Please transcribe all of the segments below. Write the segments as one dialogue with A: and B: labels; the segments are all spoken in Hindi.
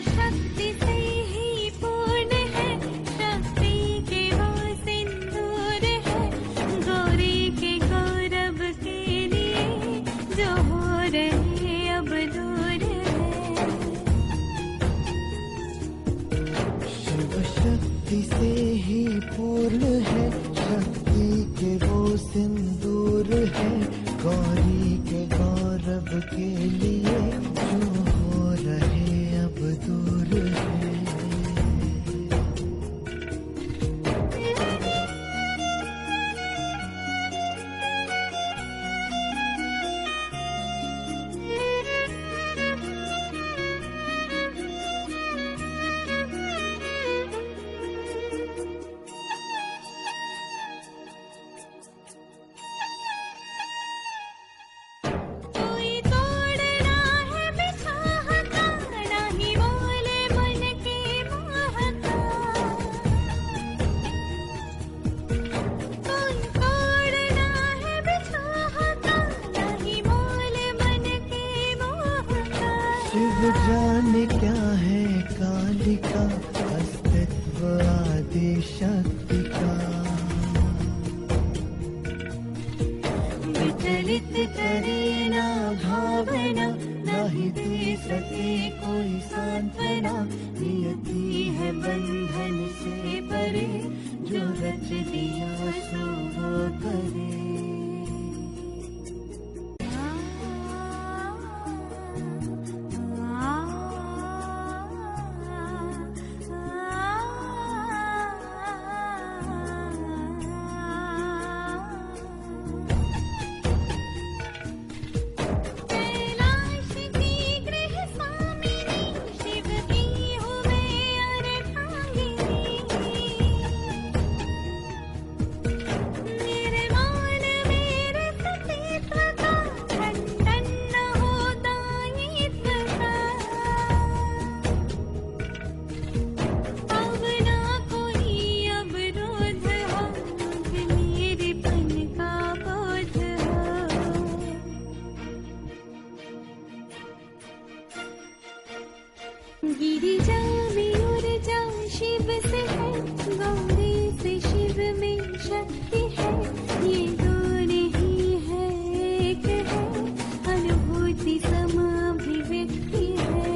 A: शक्ति से ही पूर्ण है, शक्ति के वो सिंदूर है, गौरी के गौरव के लिए जो हो रहे अब दूर है।
B: शिव शक्ति से ही पूर्ण है, शक्ति के वो सिंदूर है, गौरी के गौरव के लिए जो हो रहे अब दूर है।
A: कोई तोड़ना है बिछाह का, नहीं बोले मन के मोह का। कोई तोड़ना है बिछाह का, नहीं बोले मन के मोह का।
B: शिव जाने क्या है कालिका, अस्तित्व आदि शक्ति का।
A: विचलित करे ना भावना, नहीं दे सके कोई सांत्वना। नियति है बंधन से परे, जो रच दिया सो वो करे। कैलाश की गृह स्वामिनी, शिव की हूँ मैं अर्धांगिनी। निर्वाण मेरे सतीत्व का, खंडन न हो दायित्व का। अब ना कोई अवरोध हो, मुझ मेरेपन का बोझ हो। गिरिजा में ऊर्जा शिव से है, गौरी से शिव में शक्ति है। ये दो नहीं है, एक है, अनुभूति सम अभिव्यक्ति है।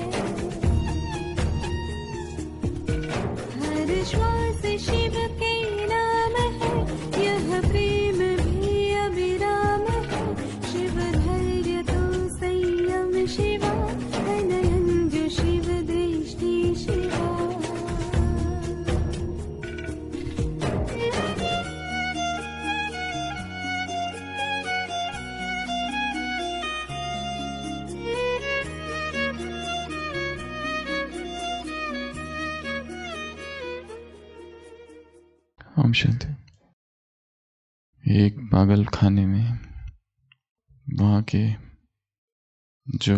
A: हर श्वास शिव के नाम है, यह प्रेम भी अविराम है। शिव धैर्य तो संयम शिवा, नयन जो शिव दृष्टि शिवा।
C: ओम शांति। एक पागल खाने में वहाँ के जो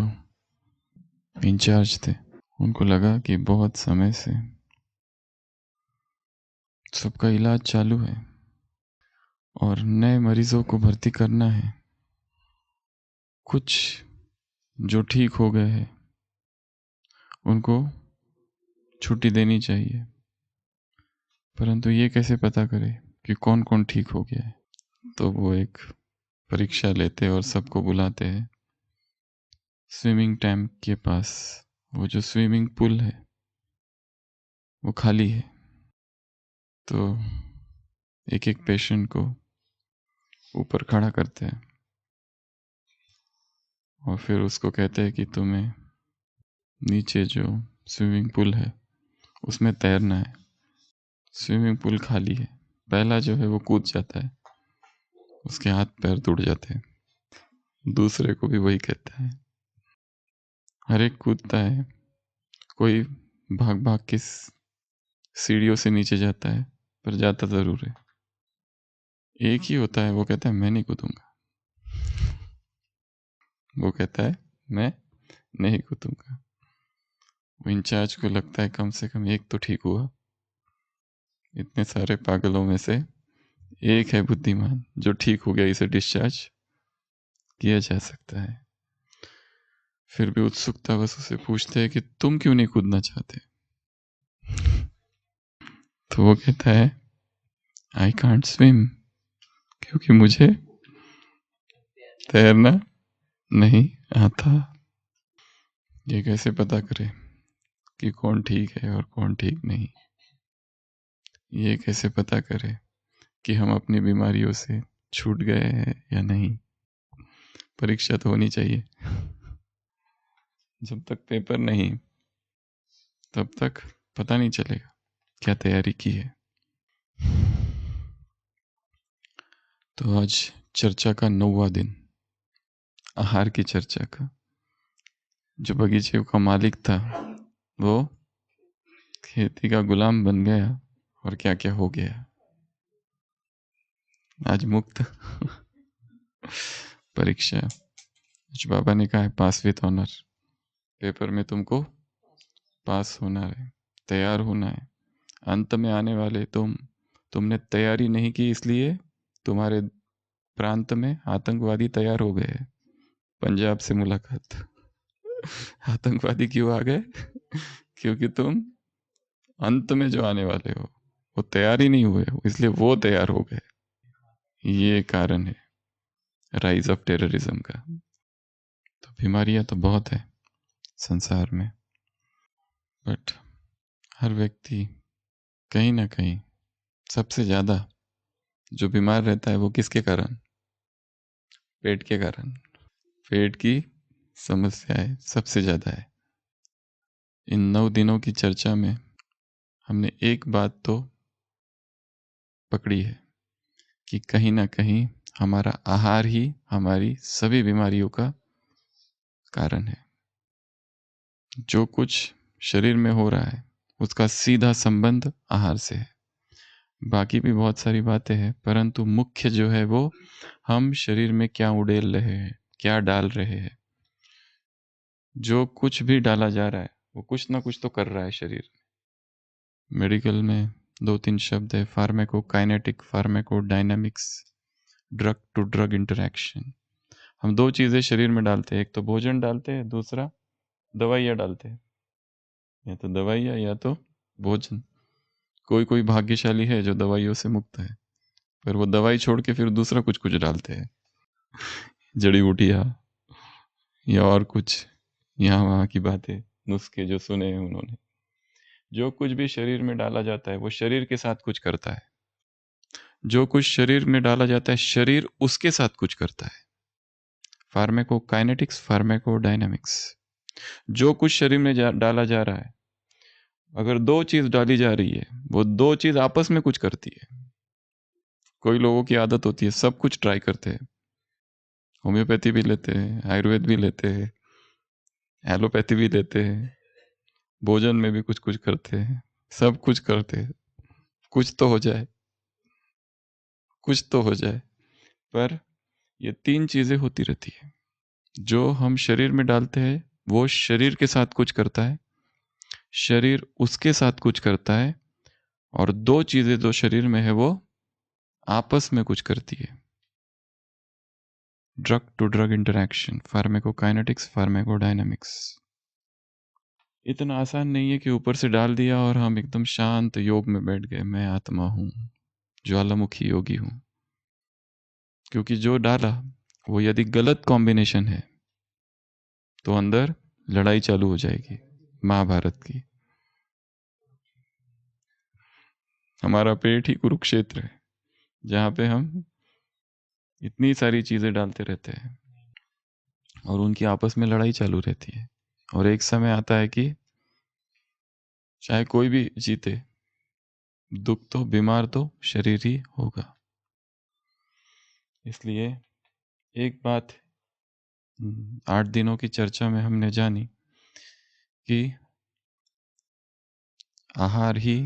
C: इंचार्ज थे, उनको लगा कि बहुत समय से सबका इलाज चालू है और नए मरीजों को भर्ती करना है। कुछ जो ठीक हो गए हैं उनको छुट्टी देनी चाहिए, परंतु ये कैसे पता करे कि कौन कौन ठीक हो गया है। तो वो एक परीक्षा लेते और सबको बुलाते हैं स्विमिंग टैंक के पास। वो जो स्विमिंग पूल है वो खाली है, तो एक एक पेशेंट को ऊपर खड़ा करते हैं और फिर उसको कहते हैं कि तुम्हें नीचे जो स्विमिंग पूल है उसमें तैरना है। स्विमिंग पूल खाली है, पहला जो है वो कूद जाता है, उसके हाथ पैर टूट जाते हैं। दूसरे को भी वही कहता है। हर एक कूदता है, कोई भाग भाग के सीढ़ियों से नीचे जाता है, पर जाता जरूर है। एक ही होता है, वो कहता है मैं नहीं कूदूंगा। वो कहता है मैं नहीं कूदूंगा। वो इंचार्ज को लगता है कम से कम एक तो ठीक हुआ, इतने सारे पागलों में से एक है बुद्धिमान जो ठीक हो गया, इसे डिस्चार्ज किया जा सकता है। फिर भी उत्सुकतावश उसे पूछते हैं कि तुम क्यों नहीं कूदना चाहते? तो वो कहता है आई कांट स्विम, क्योंकि मुझे तैरना नहीं आता। ये कैसे पता करें कि कौन ठीक है और कौन ठीक नहीं? ये कैसे पता करें कि हम अपनी बीमारियों से छूट गए हैं या नहीं? परीक्षा तो होनी चाहिए। जब तक पेपर नहीं तब तक पता नहीं चलेगा क्या तैयारी की है। तो आज चर्चा का 9वां दिन, आहार की चर्चा का। जो बगीचे का मालिक था वो खेती का गुलाम बन गया और क्या क्या हो गया। आज मुक्त परीक्षा। आज बाबा ने कहा है पास विथ ऑनर। पेपर में तुमको पास होना है, तैयार होना है। अंत में आने वाले तुमने तैयारी नहीं की, इसलिए तुम्हारे प्रांत में आतंकवादी तैयार हो गए। पंजाब से मुलाकात। आतंकवादी क्यों आ गए? क्योंकि तुम अंत में जो आने वाले हो वो तैयार ही नहीं हुए हो, इसलिए वो तैयार हो गए। ये कारण है राइज ऑफ टेररिज्म का। तो बीमारियां तो बहुत है संसार में, बट हर व्यक्ति कहीं ना कहीं सबसे ज्यादा जो बीमार रहता है वो किसके कारण? पेट के कारण। पेट की समस्याएं सबसे ज्यादा है। इन 9 दिनों की चर्चा में हमने एक बात तो पकड़ी है कि कहीं ना कहीं हमारा आहार ही हमारी सभी बीमारियों का कारण है। जो कुछ शरीर में हो रहा है उसका सीधा संबंध आहार से है। बाकी भी बहुत सारी बातें हैं, परंतु मुख्य जो है वो हम शरीर में क्या उड़ेल रहे हैं, क्या डाल रहे हैं। जो कुछ भी डाला जा रहा है वो कुछ ना कुछ तो कर रहा है शरीर में। मेडिकल में 2-3 शब्द है, फार्मेकोकाइनेटिक, pharmacodynamics, drug to drug interaction. हम 2 चीज़ें शरीर में डालते हैं, एक तो भोजन डालते हैं, दूसरा दवाइयाँ डालते हैं। या तो दवाइयाँ या तो भोजन। कोई कोई भाग्यशाली है जो दवाइयों से मुक्त है, पर वो दवाई छोड़ के फिर दूसरा कुछ कुछ डालते हैं, जड़ी बूटियाँ या और कुछ यहाँ वहाँ की बातें, नुस्खे जो सुने हैं उन्होंने। जो कुछ भी शरीर में डाला जाता है वो शरीर के साथ कुछ करता है। जो कुछ शरीर में डाला जाता है शरीर उसके साथ कुछ करता है। Pharmacokinetics, pharmacodynamics. जो कुछ शरीर में डाला जा रहा है, अगर 2 चीज डाली जा रही है वो 2 चीज आपस में कुछ करती है। कोई लोगों की आदत होती है सब कुछ ट्राई करते हैं, होम्योपैथी भी लेते हैं, आयुर्वेद भी लेते हैं, एलोपैथी भी लेते हैं, भोजन में भी कुछ कुछ करते हैं, सब कुछ करते हैं, कुछ तो हो जाए, कुछ तो हो जाए। पर ये 3 चीजें होती रहती है। जो हम शरीर में डालते हैं वो शरीर के साथ कुछ करता है, शरीर उसके साथ कुछ करता है, और 2 चीजें जो शरीर में है वो आपस में कुछ करती है। Drug to drug interaction, pharmacokinetics, pharmacodynamics. इतना आसान नहीं है कि ऊपर से डाल दिया और हम एकदम शांत योग में बैठ गए, मैं आत्मा हूं, ज्वालामुखी योगी हूं। क्योंकि जो डाला वो यदि गलत कॉम्बिनेशन है तो अंदर लड़ाई चालू हो जाएगी, महाभारत की। हमारा पेट ही कुरुक्षेत्र है, जहाँ पे हम इतनी सारी चीजें डालते रहते हैं और उनकी आपस में लड़ाई चालू रहती है। और एक समय आता है कि चाहे कोई भी जीते, दुख तो, बीमार तो शरीर ही होगा। इसलिए एक बात 8 दिनों की चर्चा में हमने जानी कि आहार ही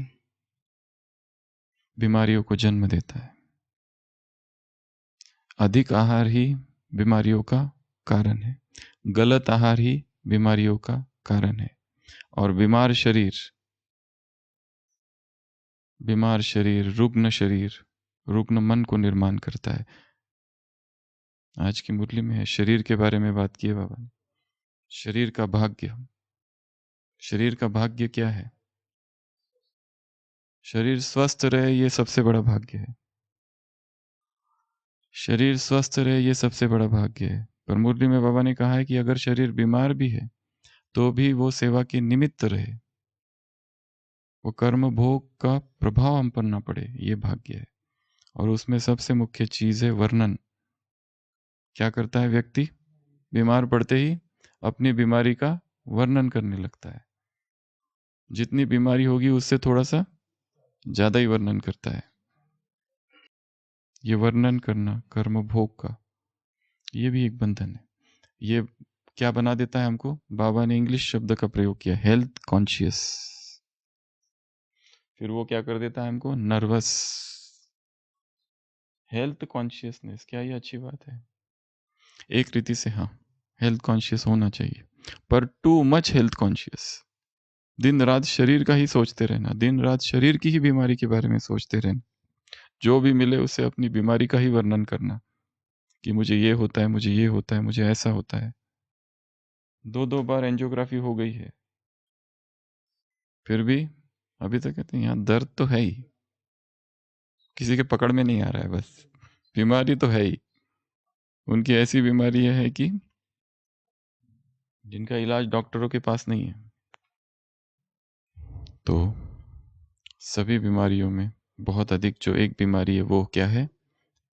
C: बीमारियों को जन्म देता है। अधिक आहार ही बीमारियों का कारण है, गलत आहार ही बीमारियों का कारण है। और बीमार शरीर, रुग्ण मन को निर्माण करता है। आज की मुरली में है, शरीर के बारे में बात की है बाबा ने। शरीर का भाग्य। शरीर का भाग्य क्या है? शरीर स्वस्थ रहे, ये सबसे बड़ा भाग्य है। शरीर स्वस्थ रहे, ये सबसे बड़ा भाग्य है। पर मुरली में बाबा ने कहा है कि अगर शरीर बीमार भी है तो भी वो सेवा के निमित्त रहे, वो कर्म भोग का प्रभाव हम पर ना पड़े, ये भाग्य है। और उसमें सबसे मुख्य चीज है वर्णन। क्या करता है व्यक्ति? बीमार पड़ते ही अपनी बीमारी का वर्णन करने लगता है। जितनी बीमारी होगी उससे थोड़ा सा ज्यादा ही वर्णन करता है। ये वर्णन करना कर्म भोग का, ये भी एक बंधन है। ये क्या बना देता है हमको? बाबा ने इंग्लिश शब्द का प्रयोग किया, हेल्थ कॉन्शियस। फिर वो क्या कर देता है हमको? नर्वस। हेल्थ कॉन्शियसनेस, क्या ये अच्छी बात है? एक रीति से हाँ, हेल्थ कॉन्शियस होना चाहिए, पर टू मच हेल्थ कॉन्शियस। दिन रात शरीर का ही सोचते रहना, दिन रात शरीर की ही बीमारी के बारे में सोचते रहना, जो भी मिले उसे अपनी बीमारी का ही वर्णन करना कि मुझे ये होता है, मुझे ये होता है, मुझे ऐसा होता है। 2-2 बार एंजियोग्राफी हो गई है, फिर भी अभी तक कहते हैं यहाँ दर्द तो है ही, किसी के पकड़ में नहीं आ रहा है, बस बीमारी तो है ही। उनकी ऐसी बीमारी है कि जिनका इलाज डॉक्टरों के पास नहीं है। तो सभी बीमारियों में बहुत अधिक जो एक बीमारी है वो क्या है?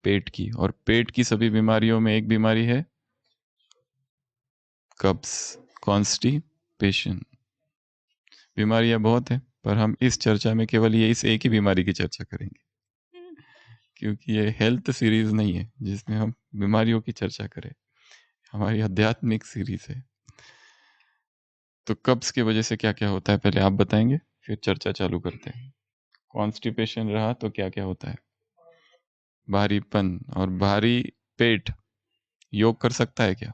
C: पेट की। और पेट की सभी बीमारियों में एक बीमारी है कब्ज, कॉन्स्टिपेशन। बीमारियां बहुत है, पर हम इस चर्चा में केवल ये इस एक ही बीमारी की चर्चा करेंगे, क्योंकि ये हेल्थ सीरीज नहीं है जिसमें हम बीमारियों की चर्चा करें, हमारी आध्यात्मिक सीरीज है। तो कब्ज की वजह से क्या क्या होता है पहले आप बताएंगे, फिर चर्चा चालू करते हैं। कॉन्स्टिपेशन रहा तो क्या क्या होता है? भारीपन और भारी पेट योग कर सकता है क्या?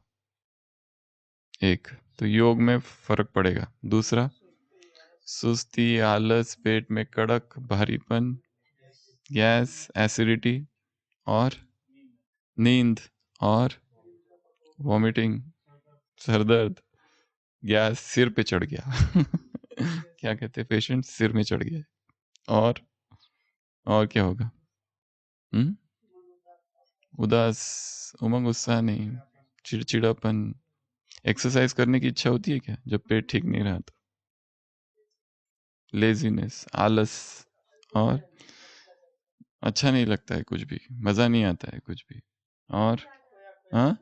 C: एक तो योग में फर्क पड़ेगा। दूसरा, सुस्ती, आलस, पेट में कड़क, भारीपन, गैस, एसिडिटी और नींद और वॉमिटिंग, सरदर्द, गैस, सिर पे चढ़ गया क्या कहते हैं, पेशेंट सिर में चढ़ गया। और क्या होगा? उदास, उमंग उत्साह नहीं, चिड़चिड़ापन। एक्सरसाइज करने की इच्छा होती है क्या जब पेट ठीक नहीं रहा? तो लेजीनेस, आलस, और अच्छा नहीं लगता है कुछ भी, मजा नहीं आता है कुछ भी। और हाँ,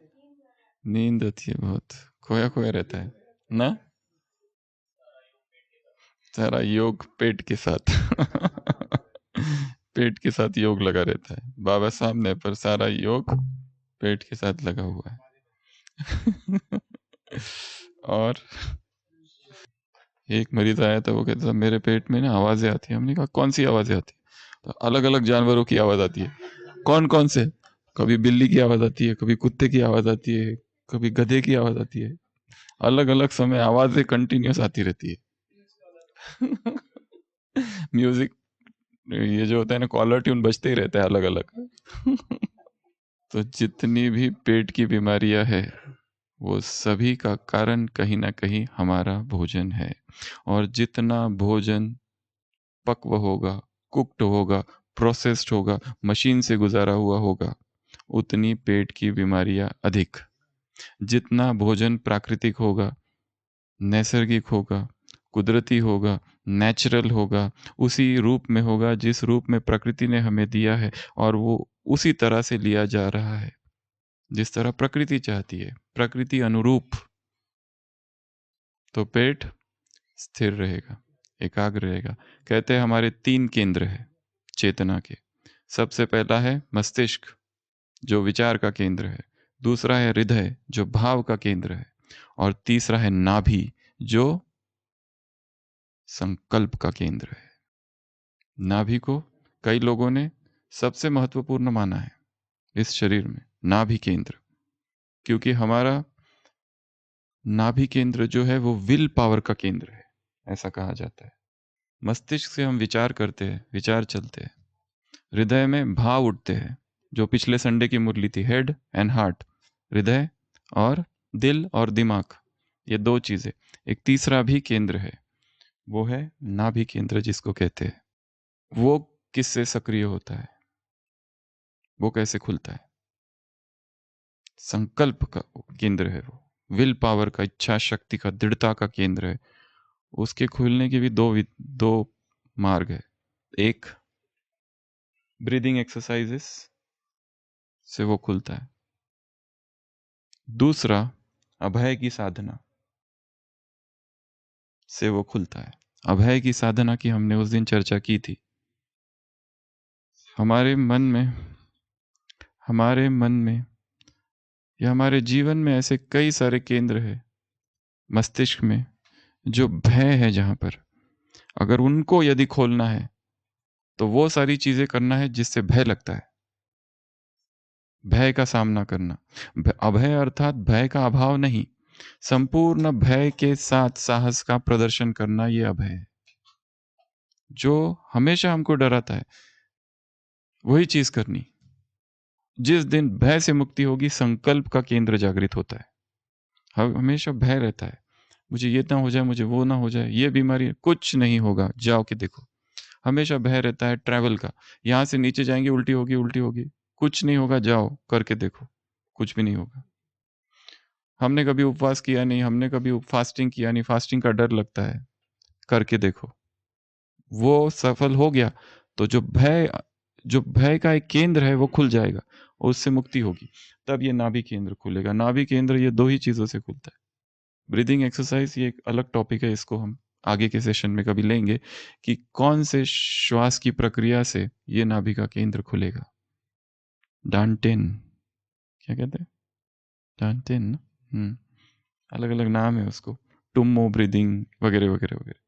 C: नींद आती है बहुत, खोया खोया रहता है ना। सारा योग पेट के साथ पेट के साथ योग लगा रहता है। बाबा सामने, पर सारा योग पेट के साथ लगा हुआ है और एक मरीज आया था, वो कहता था मेरे पेट में ना आवाजें आती है। हमने कहा कौन सी आवाजें आती है? तो अलग अलग जानवरों की आवाज आती है। कौन कौन से? कभी बिल्ली की आवाज आती है, कभी कुत्ते की आवाज आती है, कभी गधे की आवाज आती है। अलग अलग समय आवाजें कंटिन्यूस आती रहती है म्यूजिक, ये जो होता है ना, कॉलर ट्यून बजते ही रहता है अलग अलग तो जितनी भी पेट की बीमारियां है वो सभी का कारण कहीं ना कहीं हमारा भोजन है। और जितना भोजन पक्व होगा, कुक्ड होगा, प्रोसेस्ड होगा, मशीन से गुजारा हुआ होगा, उतनी पेट की बीमारियां अधिक। जितना भोजन प्राकृतिक होगा, नैसर्गिक होगा, कुदरती होगा, नेचुरल होगा, उसी रूप में होगा जिस रूप में प्रकृति ने हमें दिया है, और वो उसी तरह से लिया जा रहा है जिस तरह प्रकृति चाहती है, प्रकृति अनुरूप, तो पेट स्थिर रहेगा, एकाग्र रहेगा। कहते हैं हमारे 3 केंद्र है चेतना के। सबसे पहला है मस्तिष्क जो विचार का केंद्र है, दूसरा है हृदय जो भाव का केंद्र है, और तीसरा है नाभि जो संकल्प का केंद्र है। नाभि को कई लोगों ने सबसे महत्वपूर्ण माना है इस शरीर में, नाभि केंद्र, क्योंकि हमारा नाभि केंद्र जो है वो विल पावर का केंद्र है, ऐसा कहा जाता है। मस्तिष्क से हम विचार करते हैं, विचार चलते हैं, हृदय में भाव उठते हैं, जो पिछले संडे की मुरली थी, हेड एंड हार्ट, हृदय और दिल और दिमाग, ये दो चीजें। एक तीसरा भी केंद्र है, वो है नाभि केंद्र जिसको कहते हैं। वो किससे सक्रिय होता है, वो कैसे खुलता है? संकल्प का केंद्र है वो, विल पावर का, इच्छा शक्ति का, दृढ़ता का केंद्र है। उसके खुलने के भी दो मार्ग है। एक ब्रीदिंग एक्सरसाइजेस से वो खुलता है, दूसरा अभय की साधना से वो खुलता है। अभय की साधना की हमने उस दिन चर्चा की थी। हमारे मन में या हमारे जीवन में ऐसे कई सारे केंद्र हैं मस्तिष्क में जो भय है, जहां पर अगर उनको यदि खोलना है तो वो सारी चीजें करना है जिससे भय लगता है, भय का सामना करना। अभय अर्थात भय का अभाव नहीं, संपूर्ण भय के साथ साहस का प्रदर्शन करना, ये अभय है। जो हमेशा हमको डराता है वही चीज करनी। जिस दिन भय से मुक्ति होगी, संकल्प का केंद्र जागृत होता है। हमेशा भय रहता है, मुझे ये ना हो जाए, मुझे वो ना हो जाए, ये बीमारी, कुछ नहीं होगा, जाओ के देखो। हमेशा भय रहता है ट्रैवल का, यहां से नीचे जाएंगे उल्टी होगी, कुछ नहीं होगा, जाओ करके देखो, कुछ भी नहीं होगा। हमने कभी उपवास किया नहीं, हमने कभी फास्टिंग किया नहीं, फास्टिंग का डर लगता है, करके देखो, वो सफल हो गया तो जो भय का एक केंद्र है वो खुल जाएगा और उससे मुक्ति होगी। तब ये नाभि केंद्र खुलेगा। नाभि केंद्र ये दो ही चीजों से खुलता है। ब्रीदिंग एक्सरसाइज ये एक अलग टॉपिक है, इसको हम आगे के सेशन में कभी लेंगे कि कौन से श्वास की प्रक्रिया से ये नाभि का केंद्र खुलेगा। डांटेन, क्या कहते हैं, डांटेन, अलग अलग नाम है उसको, टुम्मो ब्रीदिंग वगैरह वगैरह वगैरह।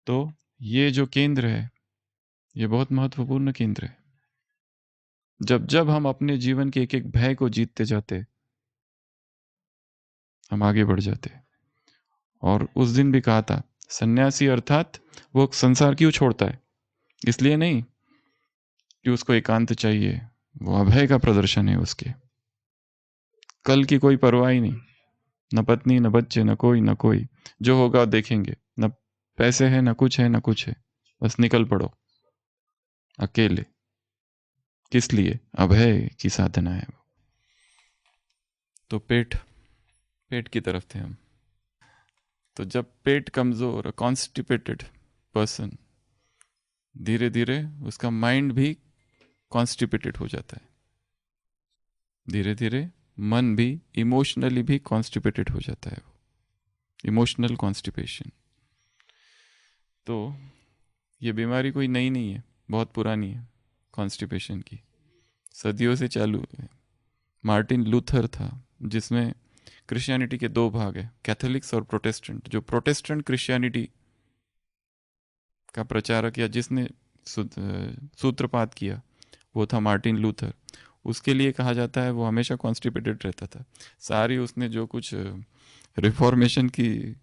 C: तो ये जो केंद्र है ये बहुत महत्वपूर्ण केंद्र है। जब जब हम अपने जीवन के एक एक भय को जीतते जाते, हम आगे बढ़ जाते। और उस दिन भी कहा था, सन्यासी अर्थात वो संसार क्यों छोड़ता है, इसलिए नहीं कि उसको एकांत चाहिए, वो अभय का प्रदर्शन है उसके। कल की कोई परवाह ही नहीं, न पत्नी न बच्चे न कोई, जो होगा देखेंगे, न पैसे है न कुछ है, बस निकल पड़ो अकेले। किस लिए? अभय की साधना है वो। तो पेट की तरफ थे हम। तो जब पेट कमजोर, कॉन्स्टिपेटेड पर्सन, धीरे धीरे उसका माइंड भी कॉन्स्टिपेटेड हो जाता है, धीरे धीरे मन भी इमोशनली भी कॉन्स्टिपेटेड हो जाता है, वो इमोशनल कॉन्स्टिपेशन। तो ये बीमारी कोई नई नहीं है, बहुत पुरानी है कॉन्स्टिपेशन की, सदियों से चालू है। मार्टिन लूथर था, जिसमें क्रिश्चियनिटी के दो भाग है, कैथोलिक्स और प्रोटेस्टेंट। जो प्रोटेस्टेंट क्रिश्चियनिटी का प्रचारक या जिसने सूत्रपात किया वो था मार्टिन लूथर। उसके लिए कहा जाता है वो हमेशा कॉन्स्टिपेटेड रहता था। सारी उसने जो कुछ रिफॉर्मेशन की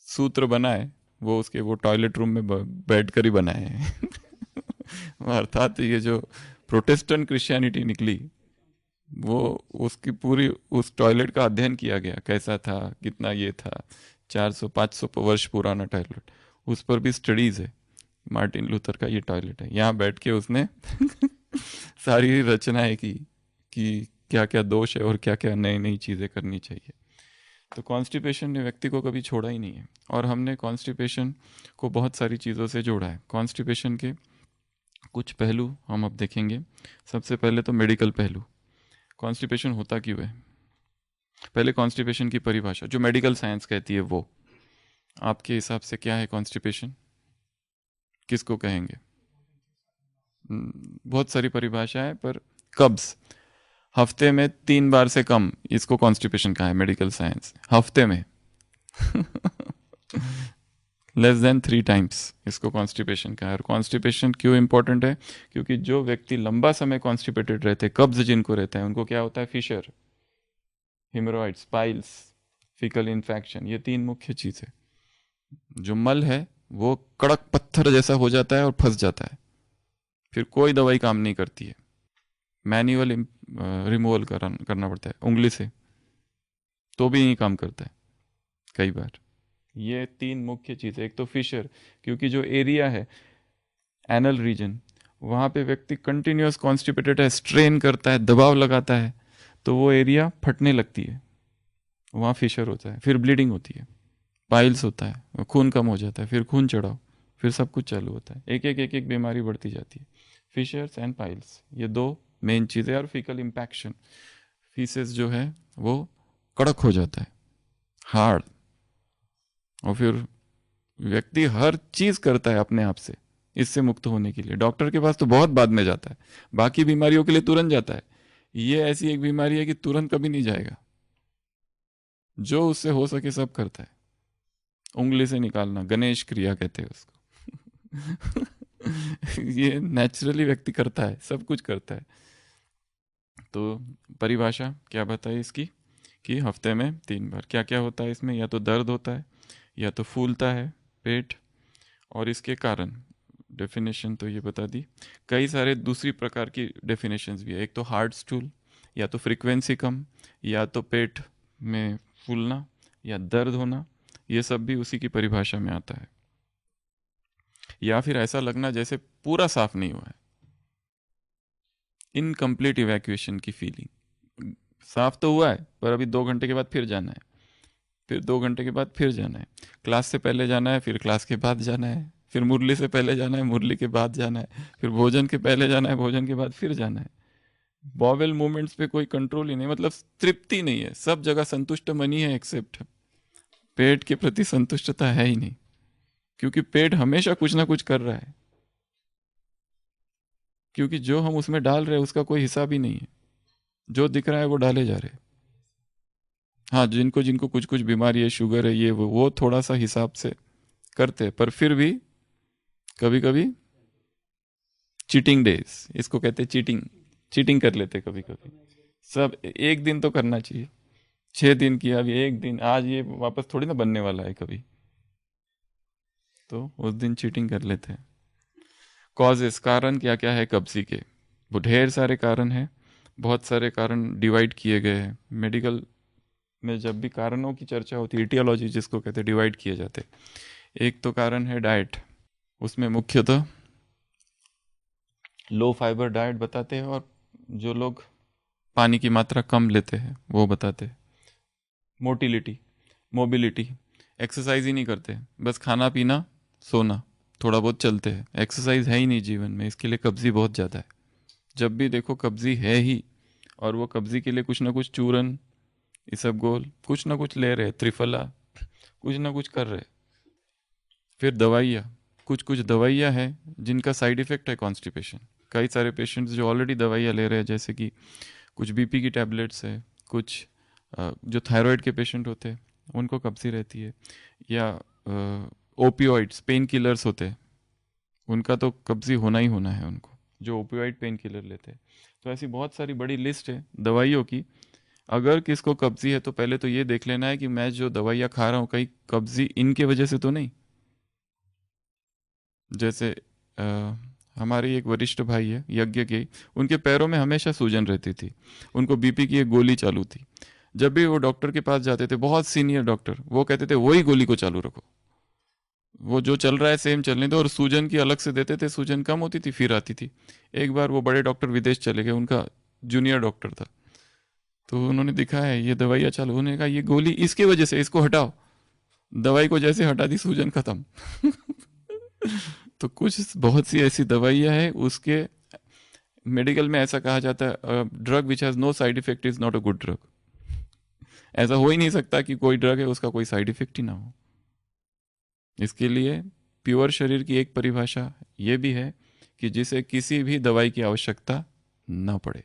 C: सूत्र बनाए वो उसके वो टॉयलेट रूम में बैठ कर ही बनाए हैं। अर्थात ये जो प्रोटेस्टेंट क्रिश्चियनिटी निकली वो उसकी पूरी उस टॉयलेट का अध्ययन किया गया, कैसा था, कितना ये था, 400-500 वर्ष पुराना टॉयलेट, उस पर भी स्टडीज है। मार्टिन लूथर का ये टॉयलेट है, यहाँ बैठ के उसने सारी रचनाएं की कि क्या क्या दोष है और क्या क्या नई नई चीज़ें करनी चाहिए। तो कॉन्स्टिपेशन ने व्यक्ति को कभी छोड़ा ही नहीं है, और हमने कॉन्स्टिपेशन को बहुत सारी चीज़ों से जोड़ा है। कॉन्स्टिपेशन के कुछ पहलू हम अब देखेंगे। सबसे पहले तो मेडिकल पहलू, कॉन्स्टिपेशन होता क्यों है। पहले कॉन्स्टिपेशन की परिभाषा जो मेडिकल साइंस कहती है, वो आपके हिसाब से क्या है कॉन्स्टिपेशन, किसको कहेंगे? बहुत सारी परिभाषा है, पर कब्ज, हफ्ते में 3 बार से कम, इसको कॉन्स्टिपेशन कहा है मेडिकल साइंस। हफ्ते में लेस देन 3 टाइम्स, इसको कॉन्स्टिपेशन कहा है। और कॉन्स्टिपेशन क्यों इंपॉर्टेंट है? क्योंकि जो व्यक्ति लंबा समय कॉन्स्टिपेटेड रहते हैं, कब्ज जिनको रहता है, उनको क्या होता है? Fisher, haemorrhoids, piles, faecal infection, ये 3 मुख्य चीज है। जो मल है वो कड़क पत्थर जैसा हो जाता है और फंस जाता है, फिर कोई दवाई काम नहीं करती है, मैन्युअल रिमूवल करना पड़ता है उंगली से, तो भी नहीं काम करता है कई बार। ये 3 मुख्य चीज़ है। एक तो फिशर, क्योंकि जो एरिया है एनल रीजन, वहाँ पे व्यक्ति कंटिन्यूअस कॉन्स्टिपेटेड है, स्ट्रेन करता है, दबाव लगाता है, तो वो एरिया फटने लगती है, वहाँ फिशर होता है, फिर ब्लीडिंग होती है, पाइल्स होता है, खून कम हो जाता है, फिर खून चढ़ाओ, फिर सब कुछ चालू होता है, एक एक बीमारी बढ़ती जाती है। फिशर्स एंड पाइल्स, ये 2 मेन चीज़ें। और फीकल इम्पैक्शन, फीसेस जो है वो कड़क हो जाता है, हार्ड, और फिर व्यक्ति हर चीज़ करता है अपने आप से इससे मुक्त होने के लिए। डॉक्टर के पास तो बहुत बाद में जाता है, बाकी बीमारियों के लिए तुरंत जाता है। ये ऐसी एक बीमारी है कि तुरंत कभी नहीं जाएगा, जो उससे हो सके सब करता है। उंगली से निकालना, गणेश क्रिया कहते हैं उसको। ये नेचुरली व्यक्ति करता है, सब कुछ करता है। तो परिभाषा क्या बताई इसकी कि हफ्ते में 3 बार क्या क्या होता है इसमें, या तो दर्द होता है, या तो फूलता है पेट, और इसके कारण डेफिनेशन तो ये बता दी। कई सारे दूसरी प्रकार की डेफिनेशंस भी है। एक तो हार्ड स्टूल, या तो फ्रीक्वेंसी कम, या तो पेट में फूलना, या दर्द होना, ये सब भी उसी की परिभाषा में आता है। या फिर ऐसा लगना जैसे पूरा साफ नहीं हुआ है, इनकम्प्लीट इवैक्यूएशन की फीलिंग। साफ तो हुआ है पर अभी 2 घंटे के बाद फिर जाना है, फिर 2 घंटे के बाद फिर जाना है, क्लास से पहले जाना है, फिर क्लास के बाद जाना है, फिर मुरली से पहले जाना है, मुरली के बाद जाना है, फिर भोजन के पहले जाना है, भोजन के बाद फिर जाना है। बॉवेल मूवमेंट्स पे कोई कंट्रोल ही नहीं, मतलब तृप्ति नहीं है, सब जगह संतुष्ट मनी है एक्सेप्ट पेट के प्रति संतुष्टता है ही नहीं, क्योंकि पेट हमेशा कुछ ना कुछ कर रहा है, क्योंकि जो हम उसमें डाल रहे हैं उसका कोई हिसाब ही नहीं है, जो दिख रहा है वो डाले जा रहे हैं। हाँ, जिनको जिनको कुछ कुछ बीमारी है, शुगर है, ये वो थोड़ा सा हिसाब से करते हैं, पर फिर भी कभी कभी चीटिंग डेज, इसको कहते हैं चीटिंग, चीटिंग कर लेते कभी कभी। सब एक दिन तो करना चाहिए, 6 दिन किया, अभी एक दिन, आज ये वापस थोड़ी ना बनने वाला है कभी, तो उस दिन चीटिंग कर लेते हैं। कॉजेस, कारण क्या क्या है कब्जी के, वो ढेर सारे कारण हैं, बहुत सारे कारण डिवाइड किए गए हैं। मेडिकल में जब भी कारणों की चर्चा होती है, इटियोलॉजी जिसको कहते हैं, डिवाइड किए जाते हैं। एक तो कारण है डाइट, उसमें मुख्यतः लो फाइबर डाइट बताते हैं, और जो लोग पानी की मात्रा कम लेते हैं वो बताते हैं। मोटिलिटी, मोबिलिटी, एक्सरसाइज ही नहीं करते, बस खाना पीना सोना, थोड़ा बहुत चलते हैं, एक्सरसाइज है ही नहीं जीवन में, इसके लिए कब्जी बहुत ज़्यादा है। जब भी देखो कब्जी है ही, और वो कब्जी के लिए कुछ ना कुछ चूरन, इसबगोल, कुछ ना कुछ ले रहे, त्रिफला, कुछ ना कुछ कर रहे। फिर दवाइयाँ, कुछ कुछ दवाइयाँ हैं जिनका साइड इफ़ेक्ट है कॉन्स्टिपेशन। कई सारे पेशेंट्स जो ऑलरेडी दवाइयाँ ले रहे हैं, जैसे कि कुछ बीपी की टैबलेट्स है, कुछ जो थायराइड के पेशेंट होते हैं उनको कब्जी रहती है, या ओपियोइड्स पेन किलर्स होते हैं, उनका तो कब्जी होना ही होना है उनको, जो ओपियोइड पेन किलर लेते हैं। तो ऐसी बहुत सारी बड़ी लिस्ट है दवाइयों की। अगर किसको कब्जी है तो पहले तो ये देख लेना है कि मैं जो दवाइयाँ खा रहा हूँ कहीं कब्जी इनके वजह से तो नहीं। जैसे हमारे एक वरिष्ठ भाई है यज्ञ के, उनके पैरों में हमेशा सूजन रहती थी, उनको बीपी की एक गोली चालू थी। जब भी वो डॉक्टर के पास जाते थे, बहुत सीनियर डॉक्टर, वो कहते थे वही गोली को चालू रखो, वो जो चल रहा है सेम चलने दो, और सूजन की अलग से देते थे, सूजन कम होती थी फिर आती थी। एक बार वो बड़े डॉक्टर विदेश चले गए, उनका जूनियर डॉक्टर था, तो उन्होंने दिखाया है ये दवाइयाँ चालू, होने का ये गोली इसके वजह से, इसको हटाओ, दवाई को जैसे हटा दी सूजन खत्म। तो कुछ बहुत सी ऐसी दवाइयाँ हैं, उसके मेडिकल में ऐसा कहा जाता है drug which has no side effect is not a good drug. ऐसा हो ही नहीं सकता कि कोई ड्रग है उसका कोई साइड इफेक्ट ही ना हो। इसके लिए प्योर शरीर की एक परिभाषा ये भी है कि जिसे किसी भी दवाई की आवश्यकता ना पड़े।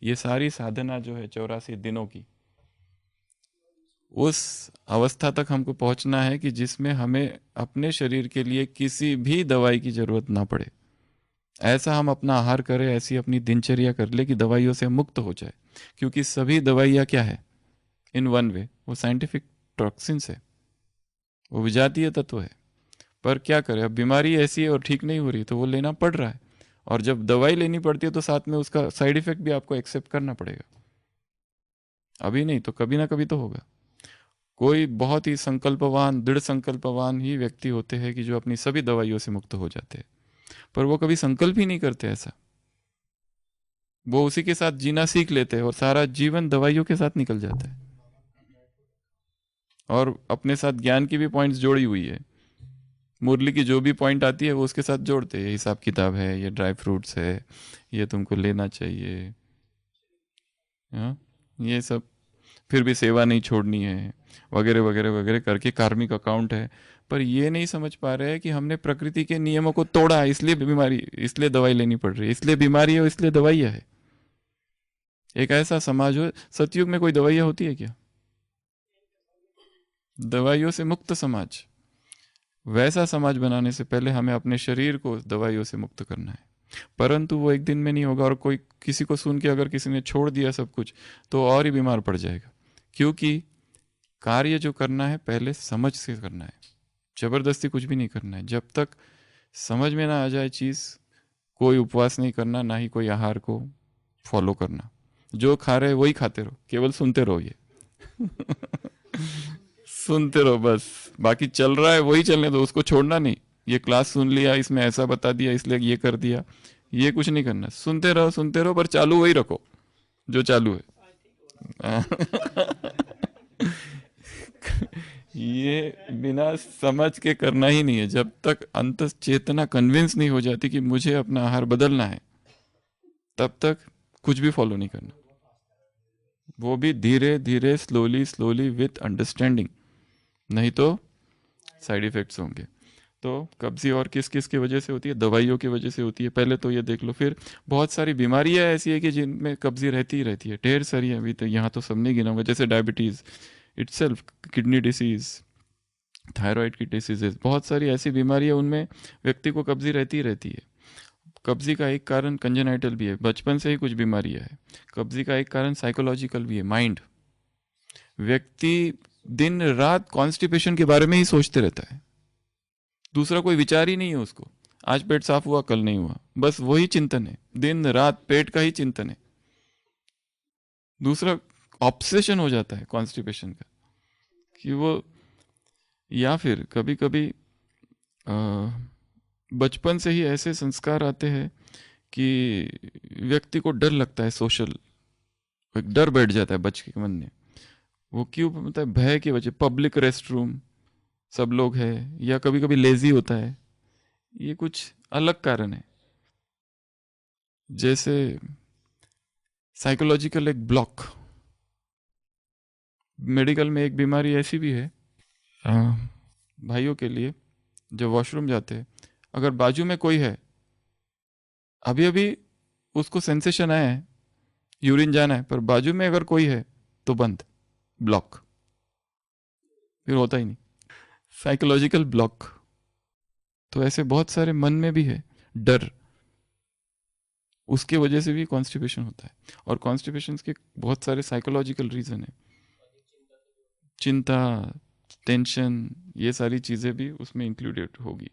C: ये सारी साधना जो है 84 दिनों की, उस अवस्था तक हमको पहुंचना है कि जिसमें हमें अपने शरीर के लिए किसी भी दवाई की जरूरत ना पड़े। ऐसा हम अपना आहार करें, ऐसी अपनी दिनचर्या कर ले कि दवाइयों से मुक्त हो जाए, क्योंकि सभी दवाइयाँ क्या है, इन वन वे वो साइंटिफिक टॉक्सिन्स है, वो विजातीय तत्व है। पर क्या करें, अब बीमारी ऐसी है और ठीक नहीं हो रही तो वो लेना पड़ रहा है, और जब दवाई लेनी पड़ती है तो साथ में उसका साइड इफेक्ट भी आपको एक्सेप्ट करना पड़ेगा। अभी नहीं तो कभी ना कभी तो होगा। कोई बहुत ही संकल्पवान, दृढ़ संकल्पवान ही व्यक्ति होते हैं कि जो अपनी सभी दवाइयों से मुक्त हो जाते हैं, पर वो कभी संकल्प ही नहीं करते ऐसा। वो उसी के साथ जीना सीख लेते हैं और सारा जीवन दवाइयों के साथ निकल जाता है। और अपने साथ ज्ञान की भी पॉइंट्स जोड़ी हुई है, मुरली की जो भी पॉइंट आती है वो उसके साथ जोड़ते हैं। ये हिसाब किताब है, ये ड्राई फ्रूट्स है, ये तुमको लेना चाहिए, हाँ, ये सब, फिर भी सेवा नहीं छोड़नी है, वगैरह वगैरह वगैरह करके कार्मिक अकाउंट है। पर ये नहीं समझ पा रहे हैं कि हमने प्रकृति के नियमों को तोड़ा, इसलिए बीमारी, इसलिए दवाई लेनी पड़ रही है, इसलिए बीमारी है, इसलिए दवाइयाँ है। एक ऐसा समाज हो, सतयुग में कोई दवाइयाँ होती है क्या? दवाइयों से मुक्त समाज। वैसा समाज बनाने से पहले हमें अपने शरीर को दवाइयों से मुक्त करना है, परंतु वो एक दिन में नहीं होगा। और कोई किसी को सुन के अगर किसी ने छोड़ दिया सब कुछ तो और ही बीमार पड़ जाएगा, क्योंकि कार्य जो करना है पहले समझ से करना है, जबरदस्ती कुछ भी नहीं करना है। जब तक समझ में ना आ जाए चीज, कोई उपवास नहीं करना, ना ही कोई आहार को फॉलो करना। जो खा रहे वही खाते रहो, केवल सुनते रहो, ये सुनते रहो बस, बाकी चल रहा है वही चलने दो, उसको छोड़ना नहीं। ये क्लास सुन लिया, इसमें ऐसा बता दिया इसलिए ये कर दिया, ये कुछ नहीं करना। सुनते रहो पर चालू वही रखो जो चालू है। ये बिना समझ के करना ही नहीं है। जब तक अंत चेतना कन्विंस नहीं हो जाती कि मुझे अपना आहार बदलना है, तब तक कुछ भी फॉलो नहीं करना। वो भी धीरे धीरे, स्लोली स्लोली, विथ अंडरस्टैंडिंग, नहीं तो साइड इफेक्ट्स होंगे। तो कब्जी और किस किस की वजह से होती है? दवाइयों की वजह से होती है, पहले तो ये देख लो। फिर बहुत सारी बीमारियां ऐसी है कि जिनमें कब्जी रहती ही रहती है, ढेर सारी है। अभी तो यहाँ तो सब नहीं गिनाऊंगा, जैसे diabetes itself, kidney disease, thyroid की डिसीजेज, बहुत सारी ऐसी बीमारियां, उनमें व्यक्ति को कब्जी रहती ही रहती है। कब्जी का एक कारण कंजेनाइटल भी है, बचपन से ही कुछ बीमारियां है। कब्जी का एक कारण साइकोलॉजिकल भी है, माइंड। व्यक्ति दिन रात कॉन्स्टिपेशन के बारे में ही सोचते रहता है, दूसरा कोई विचार ही नहीं है उसको। आज पेट साफ हुआ, कल नहीं हुआ, बस वही चिंतन है, दिन रात पेट का ही चिंतन है। दूसरा ऑब्सेशन हो जाता है कॉन्स्टिपेशन का, कि वो, या फिर कभी कभी बचपन से ही ऐसे संस्कार आते हैं कि व्यक्ति को डर लगता है, सोशल एक डर बैठ जाता है बच्चे के मन में। वो क्यों? मतलब भय की वजह, पब्लिक रेस्ट रूम, सब लोग है, या कभी कभी लेजी होता है, ये कुछ अलग कारण है। जैसे साइकोलॉजिकल एक ब्लॉक, मेडिकल में एक बीमारी ऐसी भी है भाइयों के लिए, जब वॉशरूम जाते हैं, अगर बाजू में कोई है, अभी अभी उसको सेंसेशन आया है, यूरिन जाना है, पर बाजू में अगर कोई है तो बंद, ब्लॉक, फिर होता ही नहीं। Psychological block. तो ऐसे बहुत सारे मन में भी है डर, उसके वजह से भी कॉन्स्टिपेशन होता है। और कॉन्स्टिपेशन के बहुत सारे साइकोलॉजिकल रीजन है, चिंता, टेंशन, ये सारी चीजें भी उसमें इंक्लूडेड होगी।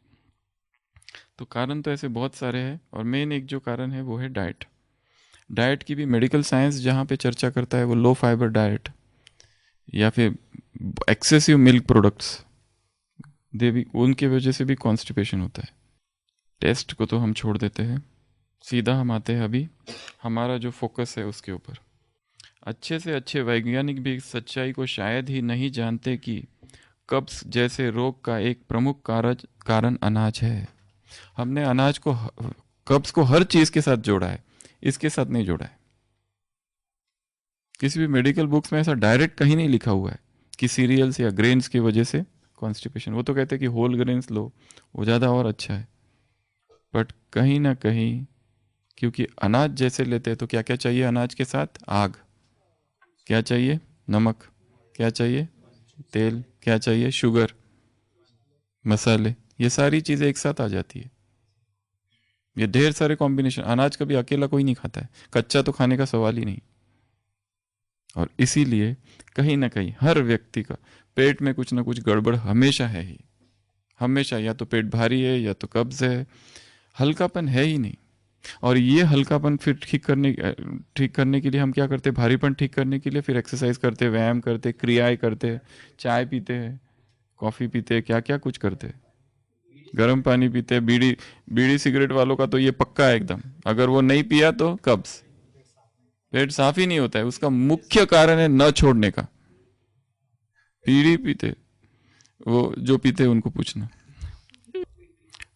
C: तो कारण तो ऐसे बहुत सारे हैं, और मेन एक जो कारण है वो है डाइट। डाइट की भी मेडिकल साइंस जहाँ पे चर्चा करता है वो लो फाइबर डाइट, या फिर एक्सेसिव मिल्क प्रोडक्ट्स, दे भी, उनके वजह से भी कॉन्स्टिपेशन होता है। टेस्ट को तो हम छोड़ देते हैं, सीधा हम आते हैं अभी हमारा जो फोकस है उसके ऊपर। अच्छे से अच्छे वैज्ञानिक भी सच्चाई को शायद ही नहीं जानते कि कब्ज जैसे रोग का एक प्रमुख कारण अनाज है। हमने अनाज को, कब्ज को हर चीज के साथ जोड़ा है, इसके साथ नहीं जोड़ा है। किसी भी मेडिकल बुक्स में ऐसा डायरेक्ट कहीं नहीं लिखा हुआ है कि सीरियल्स या ग्रेन्स की वजह से कॉन्स्टिपेशन। वो तो कहते हैं कि होल ग्रेन्स लो, वो ज़्यादा और अच्छा है, बट कहीं ना कहीं, क्योंकि अनाज जैसे लेते हैं तो क्या क्या चाहिए अनाज के साथ? आग, क्या चाहिए? नमक, क्या चाहिए? तेल, क्या चाहिए? शुगर, मसाले, ये सारी चीज़ें एक साथ आ जाती है। ये ढेर सारे कॉम्बिनेशन, अनाज कभी अकेला कोई नहीं खाता है, कच्चा तो खाने का सवाल ही नहीं। और इसीलिए कहीं ना कहीं हर व्यक्ति का पेट में कुछ ना कुछ गड़बड़ हमेशा है ही, हमेशा। या तो पेट भारी है, या तो कब्ज है, हल्कापन है ही नहीं। और ये हल्कापन फिर ठीक करने के लिए हम क्या करते हैं, भारीपन ठीक करने के लिए फिर एक्सरसाइज करते हैं, व्यायाम करते हैं, क्रियाएं करते हैं, चाय पीते हैं, कॉफी पीते हैं, क्या क्या कुछ करते हैं, गर्म पानी पीते हैं। बीड़ी बीड़ी सिगरेट वालों का तो ये पक्का है एकदम, अगर वो नहीं पिया तो कब्ज, पेट साफ ही नहीं होता है। उसका मुख्य कारण है न छोड़ने का। बीड़ी पीते, वो जो पीते हैं उनको पूछना।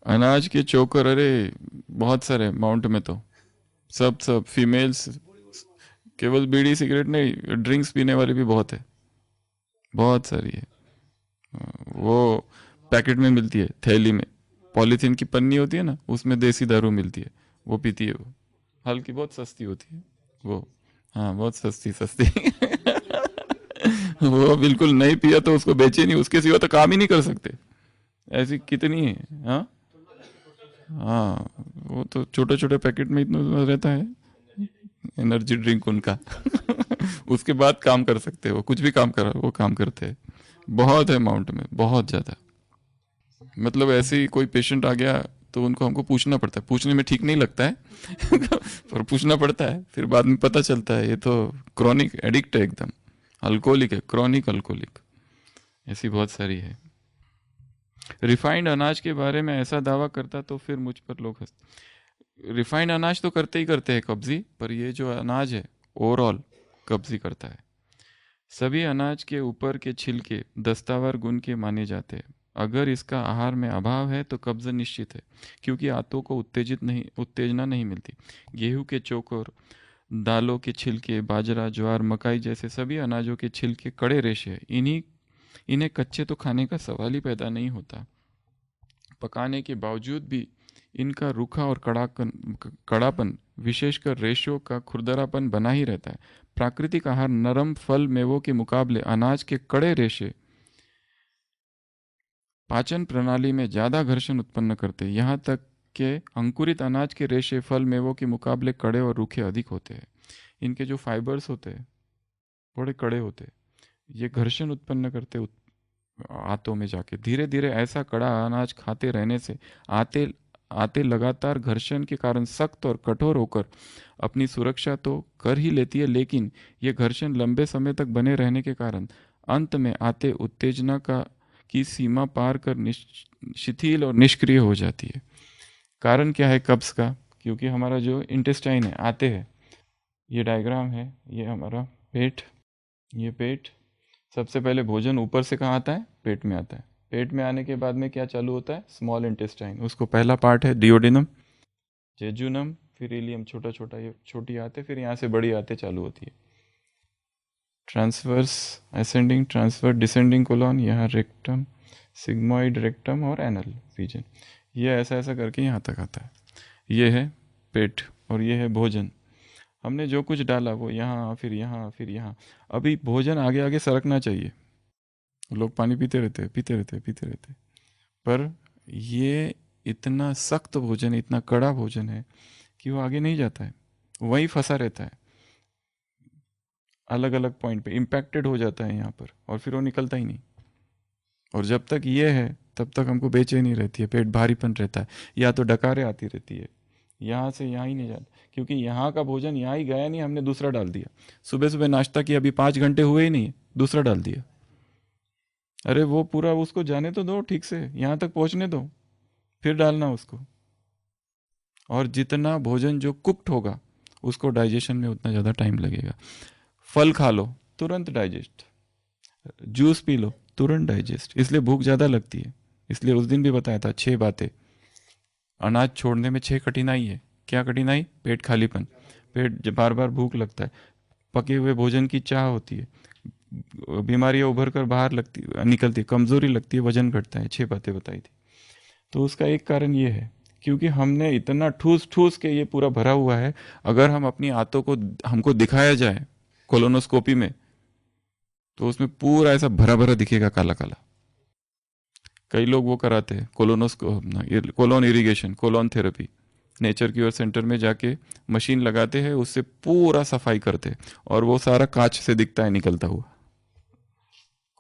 C: अनाज के चोकर, अरे बहुत सारे माउंट में तो सब फीमेल्स, केवल बीड़ी सिगरेट नहीं, ड्रिंक्स पीने वाली भी बहुत है, बहुत सारी है। वो पैकेट में मिलती है, थैली में, पॉलीथीन की पन्नी होती है ना, उसमें देसी दारू मिलती है, वो पीती है वो, हल्की, बहुत सस्ती होती है वो। हाँ, बहुत सस्ती सस्ती वो बिल्कुल नहीं पिया तो उसको बेचे नहीं, उसके सिवा तो काम ही नहीं कर सकते। ऐसी कितनी है। हाँ हाँ, वो तो छोटे छोटे पैकेट में इतना रहता है एनर्जी ड्रिंक उनका उसके बाद काम कर सकते हैं, वो कुछ भी काम कर, वो काम करते हैं। बहुत है माउंट में, बहुत ज़्यादा। मतलब ऐसे ही कोई पेशेंट आ गया तो उनको हमको पूछना पड़ता है, पूछने में ठीक नहीं लगता है पर पूछना पड़ता है, फिर बाद में पता चलता है ये तो क्रॉनिक एडिक्ट है, एकदम अल्कोहलिक है, क्रॉनिक अल्कोहलिक। ऐसी बहुत सारी है। रिफाइंड अनाज के बारे में ऐसा दावा करता तो फिर मुझ पर लोग हंस। रिफाइंड अनाज तो करते ही करते हैं कब्जी, पर ये जो अनाज है ओवरऑल कब्जी करता है। सभी अनाज के ऊपर के छिलके दस्तावर गुण के माने जाते हैं। अगर इसका आहार में अभाव है तो कब्ज निश्चित है, क्योंकि आंतों को उत्तेजना नहीं मिलती। गेहूं के चोकर, दालों के छिलके, बाजरा, ज्वार, मकाई जैसे सभी अनाजों के छिलके कड़े रेशे हैं। इन्हें कच्चे तो खाने का सवाल ही पैदा नहीं होता। पकाने के बावजूद भी इनका रूखा और कड़ापन, विशेषकर रेशों का खुरदरापन बना ही रहता है। प्राकृतिक आहार नरम फल मेवों के मुकाबले अनाज के कड़े रेशे पाचन प्रणाली में ज्यादा घर्षण उत्पन्न करते हैं। यहाँ तक के अंकुरित अनाज के रेशे फल मेवों के मुकाबले कड़े और रूखे अधिक होते हैं। इनके जो फाइबर्स होते हैं बड़े कड़े होते हैं, ये घर्षण उत्पन्न करते आंतों में जाके। धीरे धीरे ऐसा कड़ा अनाज खाते रहने से आते लगातार घर्षण के कारण सख्त और कठोर होकर अपनी सुरक्षा तो कर ही लेती है, लेकिन ये घर्षण लंबे समय तक बने रहने के कारण अंत में आते उत्तेजना की सीमा पार कर शिथिल और निष्क्रिय हो जाती है। कारण क्या है कब्ज का? क्योंकि हमारा जो इंटेस्टाइन है, आते हैं, ये डायग्राम है, ये हमारा पेट, ये पेट। सबसे पहले भोजन ऊपर से कहाँ आता है? पेट में आता है। पेट में आने के बाद में क्या चालू होता है? Small intestine. उसको पहला पार्ट है डिओडिनम, जेजुनम, फिर इलियम, छोटा छोटा, ये छोटी आते, फिर यहाँ से बड़ी आते चालू होती है। Transverse ascending, transverse descending colon, यहाँ रेक्टम, सिग्मोइड रेक्टम और एनल रीजन। ये ऐसा ऐसा करके यहाँ तक आता है। ये है पेट और ये है भोजन। हमने जो कुछ डाला वो यहाँ, फिर यहाँ, फिर यहाँ। अभी भोजन आगे आगे सरकना चाहिए, लोग पानी पीते रहते हैं, पीते रहते हैं, पीते रहते हैं, पर ये इतना सख्त भोजन, इतना कड़ा भोजन है कि वो आगे नहीं जाता है, वहीं फंसा रहता है, अलग अलग पॉइंट पे इम्पैक्टेड हो जाता है यहाँ पर, और फिर वो निकलता ही नहीं। और जब तक ये है तब तक हमको बेचैनी रहती है, पेट भारीपन रहता है, या तो डकारें आती रहती है, यहाँ से यहाँ ही नहीं जाता, क्योंकि यहाँ का भोजन यहाँ ही गया नहीं, हमने दूसरा डाल दिया। सुबह सुबह नाश्ता किया, अभी 5 घंटे हुए ही नहीं, दूसरा डाल दिया। अरे वो पूरा उसको जाने तो दो, ठीक से यहाँ तक पहुँचने दो, फिर डालना उसको। और जितना भोजन जो कुक्ड होगा उसको डाइजेशन में उतना ज़्यादा टाइम लगेगा। फल खा लो, तुरंत डाइजेस्ट। जूस पी लो, तुरंत डाइजेस्ट। इसलिए भूख ज़्यादा लगती है। इसलिए उस दिन भी बताया था 6 बातें। अनाज छोड़ने में 6 कठिनाई है। क्या कठिनाई? पेट खालीपन, पेट बार बार भूख लगता है, पके हुए भोजन की चाह होती है, बीमारियां उभर कर बाहर निकलती, कमजोरी लगती है, वजन घटता है। 6 बातें बताई थी। तो उसका एक कारण ये है क्योंकि हमने इतना ठूस ठूस के ये पूरा भरा हुआ है। अगर हम अपनी आंतों को हमको दिखाया जाए कोलोनोस्कोपी में तो उसमें पूरा ऐसा भरा भरा दिखेगा, काला काला। कई लोग वो कराते हैं colon irrigation, colon therapy, nature cure centre में जाके मशीन लगाते हैं, उससे पूरा सफाई करते हैं और वो सारा कांच से दिखता है निकलता हुआ।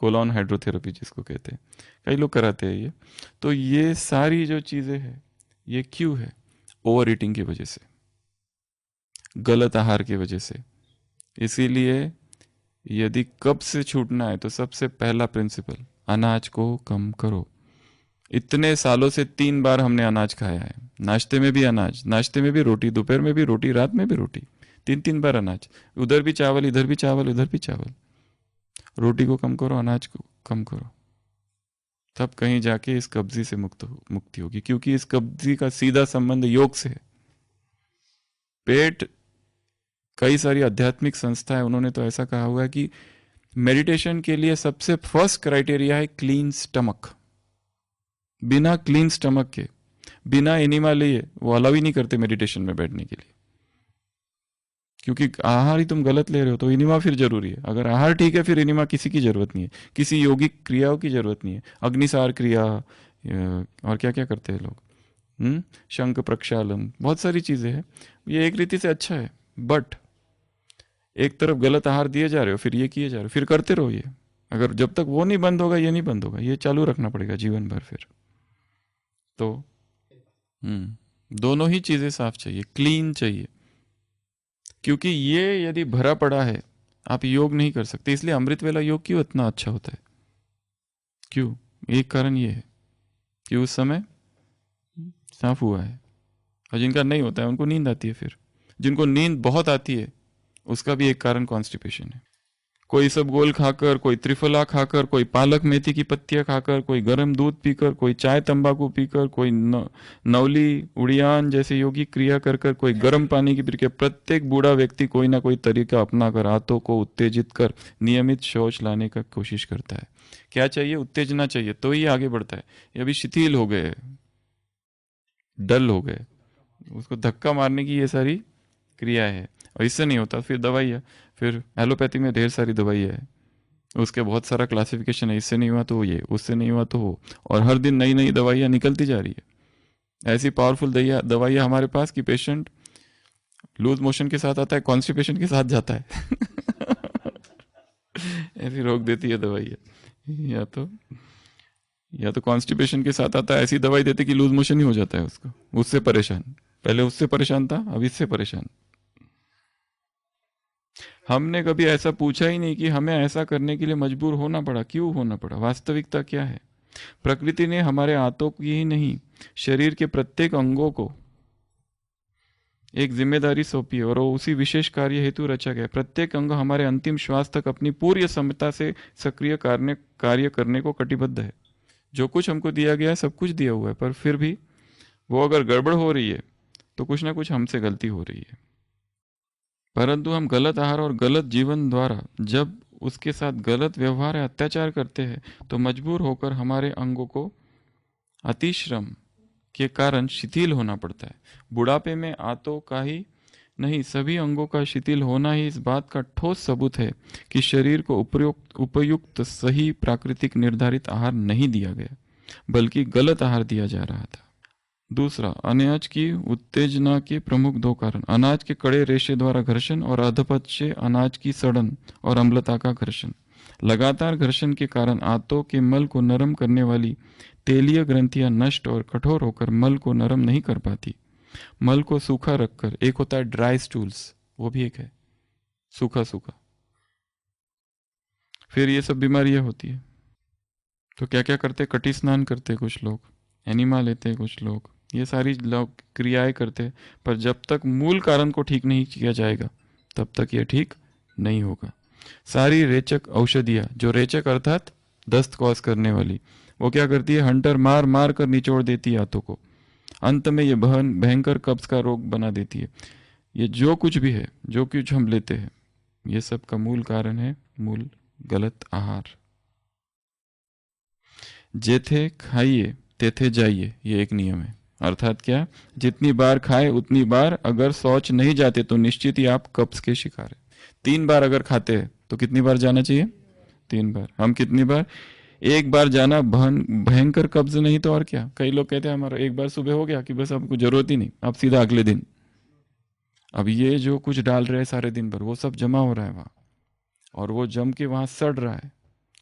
C: कोलोन हाइड्रोथेरेपी जिसको कहते हैं, कई लोग कराते हैं ये। तो ये सारी जो चीज़ें हैं ये क्यों है? ओवर ईटिंग की वजह से। गलत आहार की वजह से। इसीलिए यदि कब्ज से छूटना है तो सबसे पहला प्रिंसिपल, अनाज को कम करो। इतने सालों से 3 बार हमने अनाज खाया है, नाश्ते में भी अनाज, नाश्ते में भी रोटी, दोपहर में भी रोटी, रात में भी रोटी, 3 3 बार अनाज, उधर भी चावल, इधर भी चावल, उधर भी चावल। रोटी को कम करो, अनाज को कम करो, तब कहीं जाके इस कब्जी से मुक्ति होगी, क्योंकि इस कब्जी का सीधा संबंध योग से है। पेट, कई सारी आध्यात्मिक संस्थाएं, उन्होंने तो ऐसा कहा हुआ है कि मेडिटेशन के लिए सबसे फर्स्ट क्राइटेरिया है क्लीन स्टमक। बिना क्लीन स्टमक के, बिना एनिमा लिए वो अलाउ ही नहीं करते मेडिटेशन में बैठने के लिए, क्योंकि आहार ही तुम गलत ले रहे हो तो इनिमा फिर जरूरी है। अगर आहार ठीक है फिर इनिमा किसी की जरूरत नहीं है, किसी योगिक क्रियाओं की जरूरत नहीं है। अग्निसार क्रिया और क्या क्या करते हैं लोग, शंख प्रक्षालन, बहुत सारी चीजें हैं। ये एक रीति से अच्छा है, बट एक तरफ गलत आहार दिए जा रहे हो, फिर ये किए जा रहे हो, फिर करते रहो ये। अगर जब तक वो नहीं बंद होगा ये नहीं बंद होगा, ये चालू रखना पड़ेगा जीवन भर। फिर तो दोनों ही चीजें साफ चाहिए, क्लीन चाहिए, क्योंकि ये यदि भरा पड़ा है आप योग नहीं कर सकते। इसलिए अमृत वेला योग क्यों इतना अच्छा होता है, क्यों? एक कारण ये है कि उस समय साफ हुआ है, और जिनका नहीं होता है उनको नींद आती है। फिर जिनको नींद बहुत आती है उसका भी एक कारण कॉन्स्टिपेशन है। कोई सब गोल खाकर, कोई त्रिफला खाकर, कोई पालक मेथी की पत्तियां खाकर, कोई गर्म दूध पीकर, कोई चाय तंबाकू पीकर, कोई नवली उड़ियान जैसे योगिक क्रिया कर कर, कोई गर्म पानी की पीकर, प्रत्येक बूढ़ा व्यक्ति कोई ना कोई तरीका अपना कर हाथों को उत्तेजित कर नियमित शौच लाने का कोशिश करता है। क्या चाहिए? उत्तेजना चाहिए, तो ये आगे बढ़ता है। ये अभी शिथिल हो गए, डल हो गए, उसको धक्का मारने की ये सारी क्रिया है, और इससे नहीं होता फिर दवाई है। फिर एलोपैथी में ढेर सारी दवाई है, उसके बहुत सारा क्लासिफिकेशन है, इससे नहीं हुआ तो ये, उससे नहीं हुआ तो वो, और हर दिन नई नई दवाइयाँ निकलती जा रही है। ऐसी पावरफुल दवाइयाँ हमारे पास कि पेशेंट लूज मोशन के साथ आता है, कॉन्स्टिपेशन के साथ जाता है। ऐसी रोक देती है दवाइयाँ, या तो कॉन्स्टिपेशन के साथ आता है, ऐसी दवाई देते कि लूज मोशन ही हो जाता है उसको, उससे परेशान, पहले उससे परेशान था अब इससे परेशान। हमने कभी ऐसा पूछा ही नहीं कि हमें ऐसा करने के लिए मजबूर होना पड़ा, क्यों होना पड़ा, वास्तविकता क्या है। प्रकृति ने हमारे हाथों की ही नहीं, शरीर के प्रत्येक अंगों को एक जिम्मेदारी सौंपी है, और वो उसी विशेष कार्य हेतु रचा गया। प्रत्येक अंग हमारे अंतिम श्वास तक अपनी पूरी क्षमता से सक्रिय कार्य करने को कटिबद्ध है। जो कुछ हमको दिया गया है सब कुछ दिया हुआ है, पर फिर भी वो अगर गड़बड़ हो रही है तो कुछ ना कुछ हमसे गलती हो रही है। परंतु हम गलत आहार और गलत जीवन द्वारा जब उसके साथ गलत व्यवहार या अत्याचार करते हैं तो मजबूर होकर हमारे अंगों को अतिश्रम के कारण शिथिल होना पड़ता है। बुढ़ापे में आंतों का ही नहीं, सभी अंगों का शिथिल होना ही इस बात का ठोस सबूत है कि शरीर को उपयुक्त सही प्राकृतिक निर्धारित आहार नहीं दिया गया, बल्कि गलत आहार दिया जा रहा था। दूसरा, अनाज की उत्तेजना के प्रमुख 2 कारण, अनाज के कड़े रेशे द्वारा घर्षण और अधपच से अनाज की सड़न और अम्लता का घर्षण। लगातार घर्षण के कारण आंतों के मल को नरम करने वाली तेलीय ग्रंथियां नष्ट और कठोर होकर मल को नरम नहीं कर पाती। मल को सूखा रखकर, एक होता है ड्राई स्टूल्स, वो भी एक है सूखा सूखा, फिर ये सब बीमारियां होती है। तो क्या क्या करते, कटी स्नान करते कुछ लोग, एनिमा लेते कुछ लोग, ये सारी लोग क्रियाएं करते, पर जब तक मूल कारण को ठीक नहीं किया जाएगा तब तक ये ठीक नहीं होगा। सारी रेचक औषधियां, जो रेचक अर्थात दस्त कॉज करने वाली, वो क्या करती है, हंटर मार मार कर निचोड़ देती है हाथों को, अंत में ये भयंकर कब्ज का रोग बना देती है। ये जो कुछ भी है, जो कुछ हम लेते हैं, ये सब का मूल कारण है मूल गलत आहार। जेथे खाइए तेथे जाइए, ये एक नियम है। अर्थात क्या, जितनी बार खाए उतनी बार अगर शौच नहीं जाते तो निश्चित ही आप कब्ज के शिकार है। 3 बार अगर खाते हैं तो कितनी बार जाना चाहिए? 3 बार। हम कितनी बार? 1 बार जाना भयंकर कब्ज नहीं तो और क्या। कई लोग कहते हैं हमारा 1 बार सुबह हो गया कि बस आपको जरूरत ही नहीं, आप सीधा अगले दिन। अब ये जो कुछ डाल रहे हैं सारे दिन भर, वो सब जमा हो रहा है वहां, और वो जम के वहां सड़ रहा है,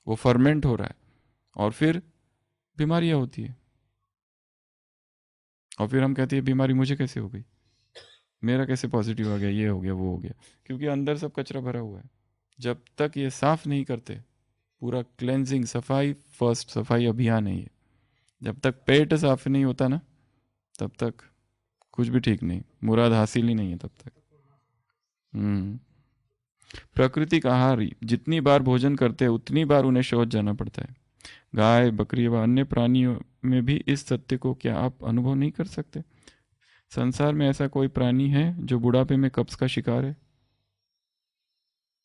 C: वो फर्मेंट हो रहा है, और फिर बीमारियां होती है। और फिर हम कहते हैं बीमारी मुझे कैसे हो गई? मेरा कैसे पॉजिटिव आ गया, ये हो गया, वो हो गया, क्योंकि अंदर सब कचरा भरा हुआ है। जब तक ये साफ नहीं करते, पूरा क्लेंजिंग, सफाई फर्स्ट, सफाई अभियान है ये। जब तक पेट साफ नहीं होता ना, तब तक कुछ भी ठीक नहीं, मुराद हासिल ही नहीं है तब तक। प्राकृतिक आहार जितनी बार भोजन करते हैं उतनी बार उन्हें शौच जाना पड़ता है। गाय, बकरी व अन्य प्राणियों में भी इस सत्य को क्या आप अनुभव नहीं कर सकते? संसार में ऐसा कोई प्राणी है जो बुढ़ापे में कब्ज का शिकार है?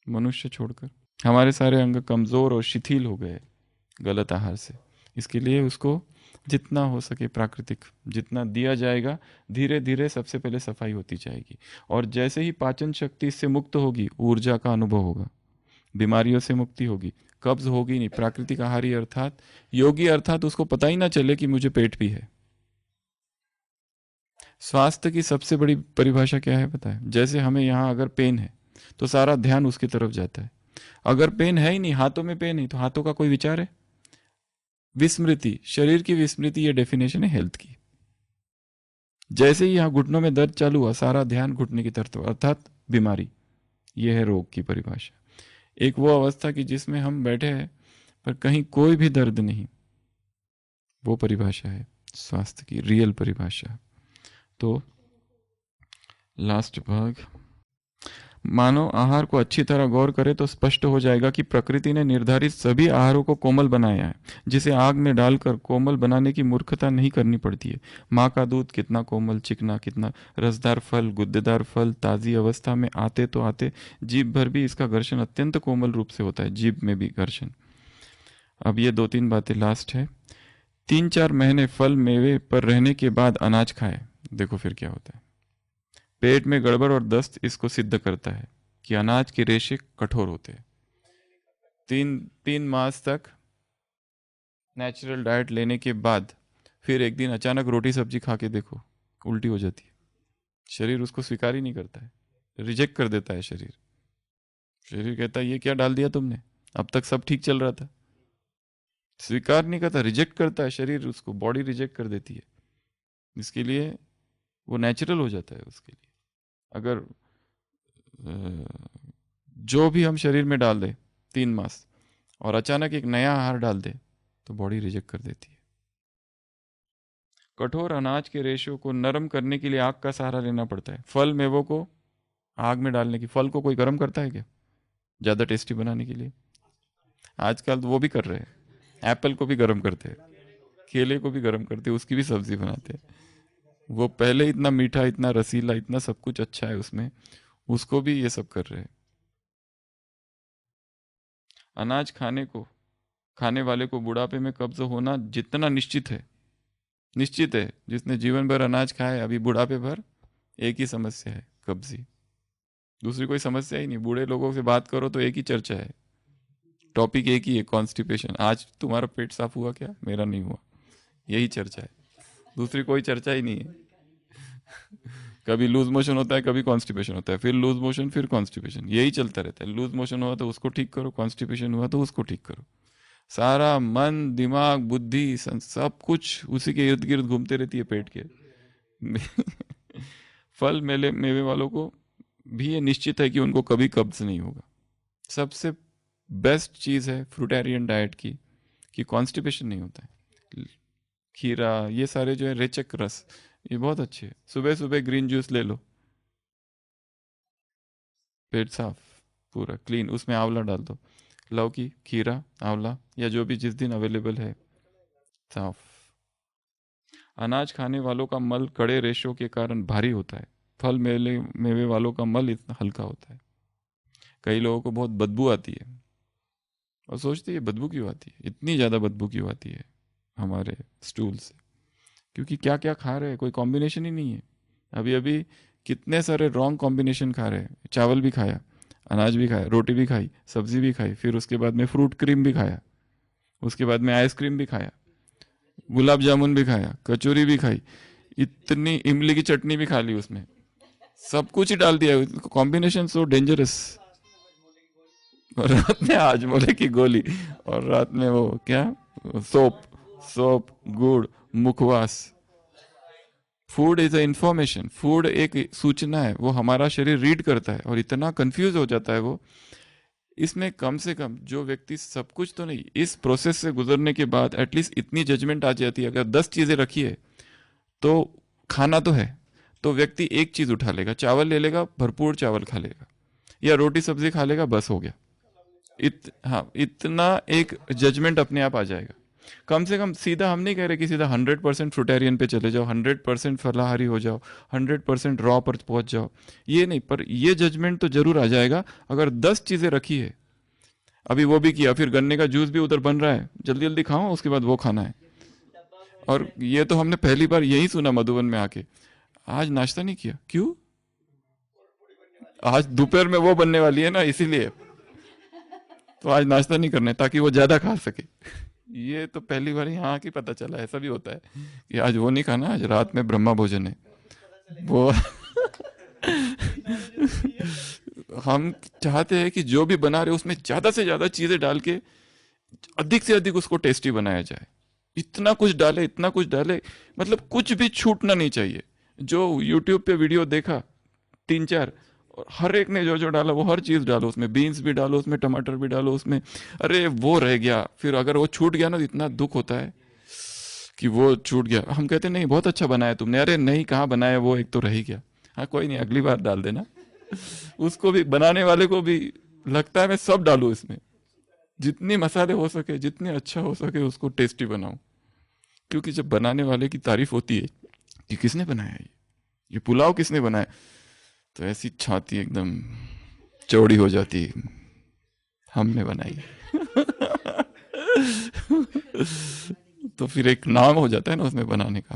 C: मनुष्य छोड़कर। हमारे सारे अंग कमजोर और शिथिल हो गए गलत आहार से। इसके लिए उसको जितना हो सके प्राकृतिक जितना दिया जाएगा, धीरे धीरे सबसे पहले सफाई होती जाएगी। और जैसे ही पाचन शक्ति इससे मुक्त होगी, ऊर्जा का अनुभव होगा, बीमारियों से मुक्ति होगी, कब्ज होगी नहीं। प्राकृतिक आहारी अर्थात योगी, अर्थात उसको पता ही ना चले कि मुझे पेट भी है। स्वास्थ्य की सबसे बड़ी परिभाषा क्या है पता है? जैसे हमें यहाँ अगर पेन है तो सारा ध्यान उसकी तरफ जाता है। अगर पेन है ही नहीं, हाथों में पेन नहीं, तो हाथों का कोई विचार है? विस्मृति, शरीर की विस्मृति, ये डेफिनेशन है हेल्थ की। जैसे ही यहाँ घुटनों में दर्द चालू हुआ, सारा ध्यान घुटने की तरफ, अर्थात बीमारी। ये है रोग की परिभाषा। एक वो अवस्था की जिसमें हम बैठे हैं पर कहीं कोई भी दर्द नहीं, वो परिभाषा है स्वास्थ्य की रियल परिभाषा। तो लास्ट भाग, मानव आहार को अच्छी तरह गौर करे तो स्पष्ट हो जाएगा कि प्रकृति ने निर्धारित सभी आहारों को कोमल बनाया है, जिसे आग में डालकर कोमल बनाने की मूर्खता नहीं करनी पड़ती है। माँ का दूध कितना कोमल, चिकना, कितना रसदार फल, गुद्देदार फल, ताज़ी अवस्था में आते तो आते जीभ भर भी इसका घर्षण अत्यंत कोमल रूप से होता है, जीभ में भी घर्षण। अब ये 2-3 बातें लास्ट है। 3-4 महीने फल मेवे पर रहने के बाद अनाज खाए, देखो फिर क्या होता है। पेट में गड़बड़ और दस्त इसको सिद्ध करता है कि अनाज के रेशे कठोर होते हैं। 3 मास तक नेचुरल डाइट लेने के बाद फिर एक दिन अचानक रोटी सब्जी खा के देखो, उल्टी हो जाती है। शरीर उसको स्वीकार ही नहीं करता है, रिजेक्ट कर देता है शरीर। शरीर कहता है ये क्या डाल दिया तुमने, अब तक सब ठीक चल रहा था। स्वीकार नहीं करता, रिजेक्ट करता है शरीर उसको, बॉडी रिजेक्ट कर देती है। इसके लिए वो नेचुरल हो जाता है उसके लिए। अगर जो भी हम शरीर में डाल दे 3 मास और अचानक एक नया आहार डाल दे तो बॉडी रिजेक्ट कर देती है। कठोर अनाज के रेशों को नरम करने के लिए आग का सहारा लेना पड़ता है। फल मेवों को आग में डालने की, फल को कोई गर्म करता है क्या ज़्यादा टेस्टी बनाने के लिए? आजकल तो वो भी कर रहे हैं, एप्पल को भी गर्म करते हैं, केले को भी गर्म करते हैं, उसकी भी सब्जी बनाते हैं। वो पहले इतना मीठा, इतना रसीला, इतना सब कुछ अच्छा है उसमें, उसको भी ये सब कर रहे हैं। अनाज खाने वाले को बुढ़ापे में कब्ज होना जितना निश्चित है, जिसने जीवन भर अनाज खाया है, अभी बुढ़ापे भर एक ही समस्या है, कब्जी। दूसरी कोई समस्या ही नहीं। बूढ़े लोगों से बात करो तो एक ही चर्चा है, टॉपिक एक ही है, कॉन्स्टिपेशन। आज तुम्हारा पेट साफ हुआ क्या? मेरा नहीं हुआ, यही चर्चा है, दूसरी कोई चर्चा ही नहीं है। कभी लूज मोशन होता है, कभी कॉन्स्टिपेशन होता है, फिर लूज मोशन, फिर कॉन्स्टिपेशन, यही चलता रहता है। लूज मोशन हुआ तो उसको ठीक करो, कॉन्स्टिपेशन हुआ तो उसको ठीक करो। सारा मन, दिमाग, बुद्धि, सब कुछ उसी के इर्द गिर्द घूमते रहती है पेट के। फल मेवे वालों को भी ये निश्चित है कि उनको कभी कब्ज नहीं होगा। सबसे बेस्ट चीज़ है फ्रूटेरियन डाइट की कि कॉन्स्टिपेशन नहीं होता है। खीरा, ये सारे जो है रेचक रस, ये बहुत अच्छे है। सुबह सुबह ग्रीन जूस ले लो, पेट साफ, पूरा क्लीन। उसमें आंवला डाल दो, लौकी, खीरा, आंवला, या जो भी जिस दिन अवेलेबल है, साफ। अनाज खाने वालों का मल कड़े रेशों के कारण भारी होता है। फल मेवे वालों का मल इतना हल्का होता है। कई लोगों को बहुत बदबू आती है और सोचते हैं बदबू क्यों आती है, इतनी ज़्यादा बदबू क्यों आती है हमारे स्टूल से? क्योंकि क्या क्या खा रहे हैं, कोई कॉम्बिनेशन ही नहीं है। अभी अभी कितने सारे रॉन्ग कॉम्बिनेशन खा रहे हैं। चावल भी खाया, अनाज भी खाया, रोटी भी खाई, सब्जी भी खाई, फिर उसके बाद में फ्रूट क्रीम भी खाया, उसके बाद में आइसक्रीम भी खाया, गुलाब जामुन भी खाया, कचौरी भी खाई, इतनी इमली की चटनी भी खा ली, उसमें सब कुछ ही डाल दिया। Combination so dangerous. और रात में हाजमोले की गोली, और रात में वो क्या, सोप, गुड़, मुखवास, food is a information, food एक सूचना है, वो हमारा शरीर रीड करता है और इतना कंफ्यूज हो जाता है वो। इसमें कम से कम जो व्यक्ति सब कुछ तो नहीं, इस प्रोसेस से गुजरने के बाद एटलीस्ट इतनी जजमेंट आ जाती है, अगर 10 चीजें रखी है तो खाना तो है, तो व्यक्ति एक चीज उठा लेगा, चावल ले लेगा, भरपूर चावल खा लेगा, या रोटी सब्जी खा लेगा, बस हो गया। हाँ, इतना एक जजमेंट अपने आप आ जाएगा। कम से कम सीधा हम नहीं कह रहे कि सीधा 100% फ्रूटेरियन पे चले जाओ, 100% फलाहारी हो जाओ, 100% रॉ पर पहुंच जाओ, ये नहीं, पर ये जजमेंट तो जरूर आ जाएगा। अगर 10 चीजें रखी है, अभी वो भी किया, फिर गन्ने का जूस भी उधर बन रहा है, जल्दी जल्दी खाओ, उसके बाद वो खाना है। और ये तो हमने पहली बार यही सुना मधुबन में आके, आज नाश्ता नहीं किया, क्यों? आज दोपहर में वो बनने वाली है ना, इसीलिए तो आज नाश्ता नहीं करना है, ताकि वो ज्यादा खा सके। ये तो पहली बार यहाँ की पता चला, ऐसा भी होता है कि आज वो नहीं खाना, आज रात में ब्रह्मा भोजन है वो। हम चाहते हैं कि जो भी बना रहे उसमें ज्यादा से ज्यादा चीजें डाल के अधिक से अधिक उसको टेस्टी बनाया जाए। इतना कुछ डाले, इतना कुछ डाले, मतलब कुछ भी छूटना नहीं चाहिए। जो यूट्यूब पे वीडियो देखा 3-4, और हर एक ने जो जो डाला वो हर चीज डालो उसमें, बीन्स भी डालो उसमें, टमाटर भी डालो उसमें, अरे वो रह गया, फिर अगर वो छूट गया ना तो इतना दुख होता है कि वो छूट गया। हम कहते नहीं बहुत अच्छा बनाया तुमने, अरे नहीं कहाँ बनाया, वो एक तो रह ही गया। हाँ कोई नहीं, अगली बार डाल देना। उसको भी, बनाने वाले को भी लगता है मैं सब डालू इसमें, जितनी मसाले हो सके, जितने अच्छा हो सके उसको टेस्टी बनाऊं। क्योंकि जब बनाने वाले की तारीफ होती है कि किसने बनाया ये पुलाव किसने बनाया, तो ऐसी छाती एकदम चौड़ी हो जाती है, हमने बनाई। तो फिर एक नाम हो जाता है ना उसमें बनाने का,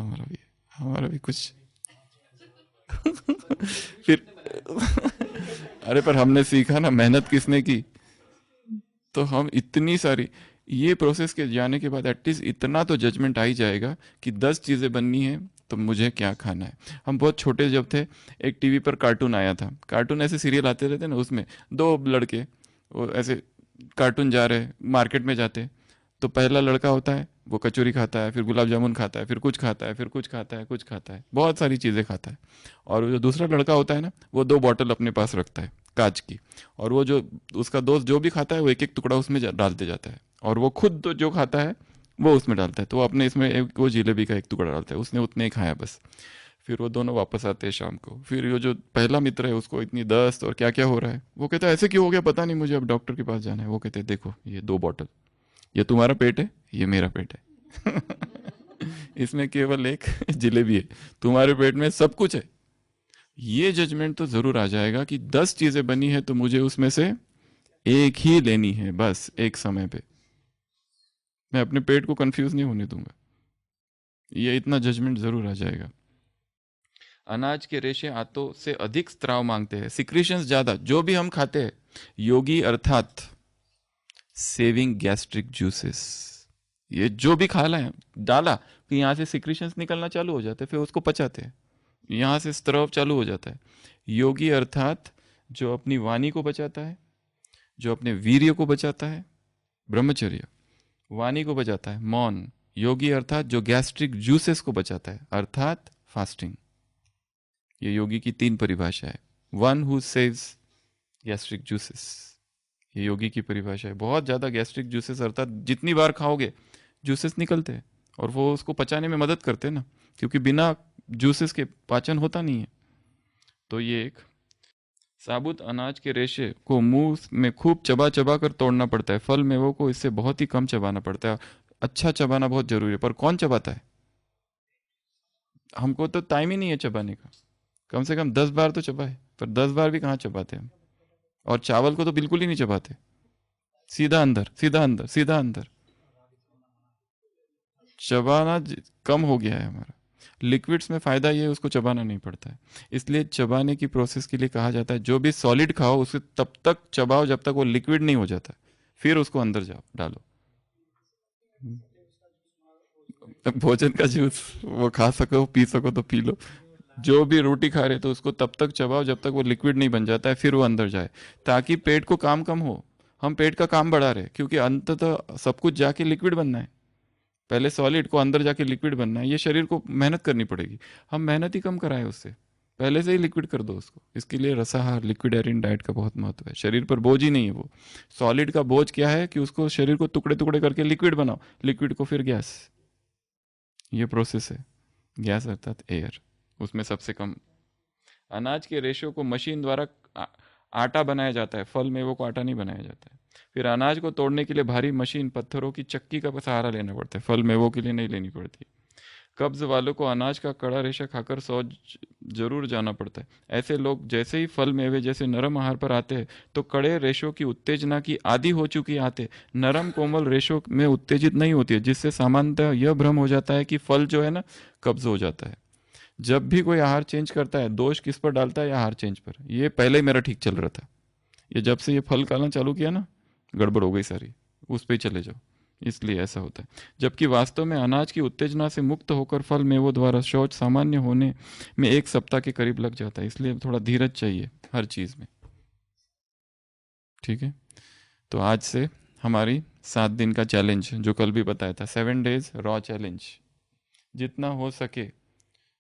C: हमारा भी कुछ। फिर अरे पर हमने सीखा ना, मेहनत किसने की, तो हम इतनी सारी, ये प्रोसेस के जाने के बाद एटलीस्ट इतना तो जजमेंट आ ही जाएगा कि 10 चीजें बननी है तो मुझे क्या खाना है। हम बहुत छोटे जब थे, एक टीवी पर कार्टून आया था, कार्टून ऐसे सीरियल आते रहते ना, उसमें 2 लड़के वो ऐसे कार्टून जा रहे, मार्केट में जाते, तो पहला लड़का होता है वो कचौरी खाता है, फिर गुलाब जामुन खाता है, फिर कुछ खाता है, फिर कुछ खाता है, कुछ खाता है, बहुत सारी चीज़ें खाता है। और वो जो दूसरा लड़का होता है ना, वो 2 बॉटल अपने पास रखता है कांच की, और वो जो उसका दोस्त जो भी खाता है वो एक एक टुकड़ा उसमें डालते जाता है, और वो खुद तो जो खाता है वो उसमें डालता है, तो वो अपने इसमें वो जिलेबी का एक टुकड़ा डालता है, उसने उतने ही खाया बस। फिर वो दोनों वापस आते हैं शाम को, फिर वो जो पहला मित्र है उसको इतनी दस्त और क्या क्या हो रहा है, वो कहता है ऐसे क्यों हो गया पता नहीं मुझे, अब डॉक्टर के पास जाना है। वो कहते हैं देखो ये 2 बॉटल, ये तुम्हारा पेट है, ये मेरा पेट है। इसमें केवल एक जिलेबी है, तुम्हारे पेट में सब कुछ है। ये जजमेंट तो जरूर आ जाएगा कि 10 चीजें बनी है तो मुझे उसमें से एक ही लेनी है बस, एक समय पे। मैं अपने पेट को कंफ्यूज नहीं होने दूंगा, ये इतना जजमेंट जरूर आ जाएगा। अनाज के रेशे आंतों से अधिक स्त्राव मांगते हैं, सिक्रीशंस ज्यादा, जो भी हम खाते हैं। योगी अर्थात सेविंग गैस्ट्रिक जूसेस, ये जो भी खाना है डाला तो यहाँ से सिक्रीशंस निकलना चालू हो जाते हैं, फिर उसको पचाते हैं, यहाँ से स्त्राव चालू हो जाता है। योगी अर्थात जो अपनी वाणी को बचाता है, जो अपने वीर्य को बचाता है, ब्रह्मचर्य, वाणी को बचाता है मौन। योगी अर्थात जो गैस्ट्रिक जूसेस को बचाता है, अर्थात फास्टिंग। ये योगी की 3 परिभाषा है। One who saves gastric juices, ये योगी की परिभाषा है। बहुत ज्यादा गैस्ट्रिक जूसेस अर्थात जितनी बार खाओगे जूसेस निकलते हैं, और वो उसको पचाने में मदद करते हैं ना, क्योंकि बिना जूसेस के पाचन होता नहीं है। तो ये एक साबुत अनाज के रेशे को मुंह में खूब चबा चबा कर तोड़ना पड़ता है, फल मेवों को इससे बहुत ही कम चबाना पड़ता है। अच्छा चबाना बहुत जरूरी है, पर कौन चबाता है? हमको तो टाइम ही नहीं है चबाने का, कम से कम 10 बार तो चबाए, पर 10 बार भी कहाँ चबाते हम। और चावल को तो बिल्कुल ही नहीं चबाते, सीधा अंदर सीधा अंदर सीधा अंदर। चबाना कम हो गया है हमारा। लिक्विड्स में फायदा ये है उसको चबाना नहीं पड़ता है, इसलिए चबाने की प्रोसेस के लिए कहा जाता है जो भी सॉलिड खाओ उसे तब तक चबाओ जब तक वो लिक्विड नहीं हो जाता, फिर उसको अंदर जाओ डालो। भोजन का जूस वो खा सको पी सको तो पी लो, जो भी रोटी खा रहे तो उसको तब तक चबाओ जब तक वो लिक्विड नहीं बन जाता है, फिर वो अंदर जाए, ताकि पेट को काम कम हो। हम पेट का काम बढ़ा रहे क्योंकि अंततः सब कुछ जाके लिक्विड बनना है, पहले सॉलिड को अंदर जाके लिक्विड बनना है, ये शरीर को मेहनत करनी पड़ेगी। हम मेहनत ही कम कराए उससे, पहले से ही लिक्विड कर दो उसको। इसके लिए रसाहार लिक्विडेरियन डाइट का बहुत महत्व है। शरीर पर बोझ ही नहीं है वो। सॉलिड का बोझ क्या है कि उसको शरीर को टुकड़े टुकड़े करके लिक्विड बनाओ, लिक्विड को फिर गैस, ये प्रोसेस है। गैस अर्थात एयर, उसमें सबसे कम। अनाज के रेशों को मशीन द्वारा आटा बनाया जाता है, फल मेवों को आटा नहीं बनाया जाता है। फिर अनाज को तोड़ने के लिए भारी मशीन पत्थरों की चक्की का सहारा लेना पड़ता है, फल मेवों के लिए नहीं लेनी पड़ती। कब्ज वालों को अनाज का कड़ा रेशा खाकर सौ जरूर जाना पड़ता है। ऐसे लोग जैसे ही फल मेवे जैसे नरम आहार पर आते हैं तो कड़े रेशों की उत्तेजना की आदि हो चुकी आते, नरम कोमल रेशों में उत्तेजित नहीं होती है, जिससे सामान्यतः यह भ्रम हो जाता है कि फल जो है ना कब्ज हो जाता है। जब भी कोई आहार चेंज करता है, दोष किस पर डालता है? आहार चेंज पर। ये पहले ही मेरा ठीक चल रहा था, ये जब से ये फल खाना चालू किया ना गड़बड़ हो गई सारी, उस पर ही चले जाओ, इसलिए ऐसा होता है। जबकि वास्तव में अनाज की उत्तेजना से मुक्त होकर फल मेवों द्वारा शौच सामान्य होने में 1 सप्ताह के करीब लग जाता है। इसलिए थोड़ा धीरज चाहिए हर चीज में, ठीक है। तो आज से हमारी 7 दिन का चैलेंज, जो कल भी बताया था, 7 डेज रॉ चैलेंज। जितना हो सके,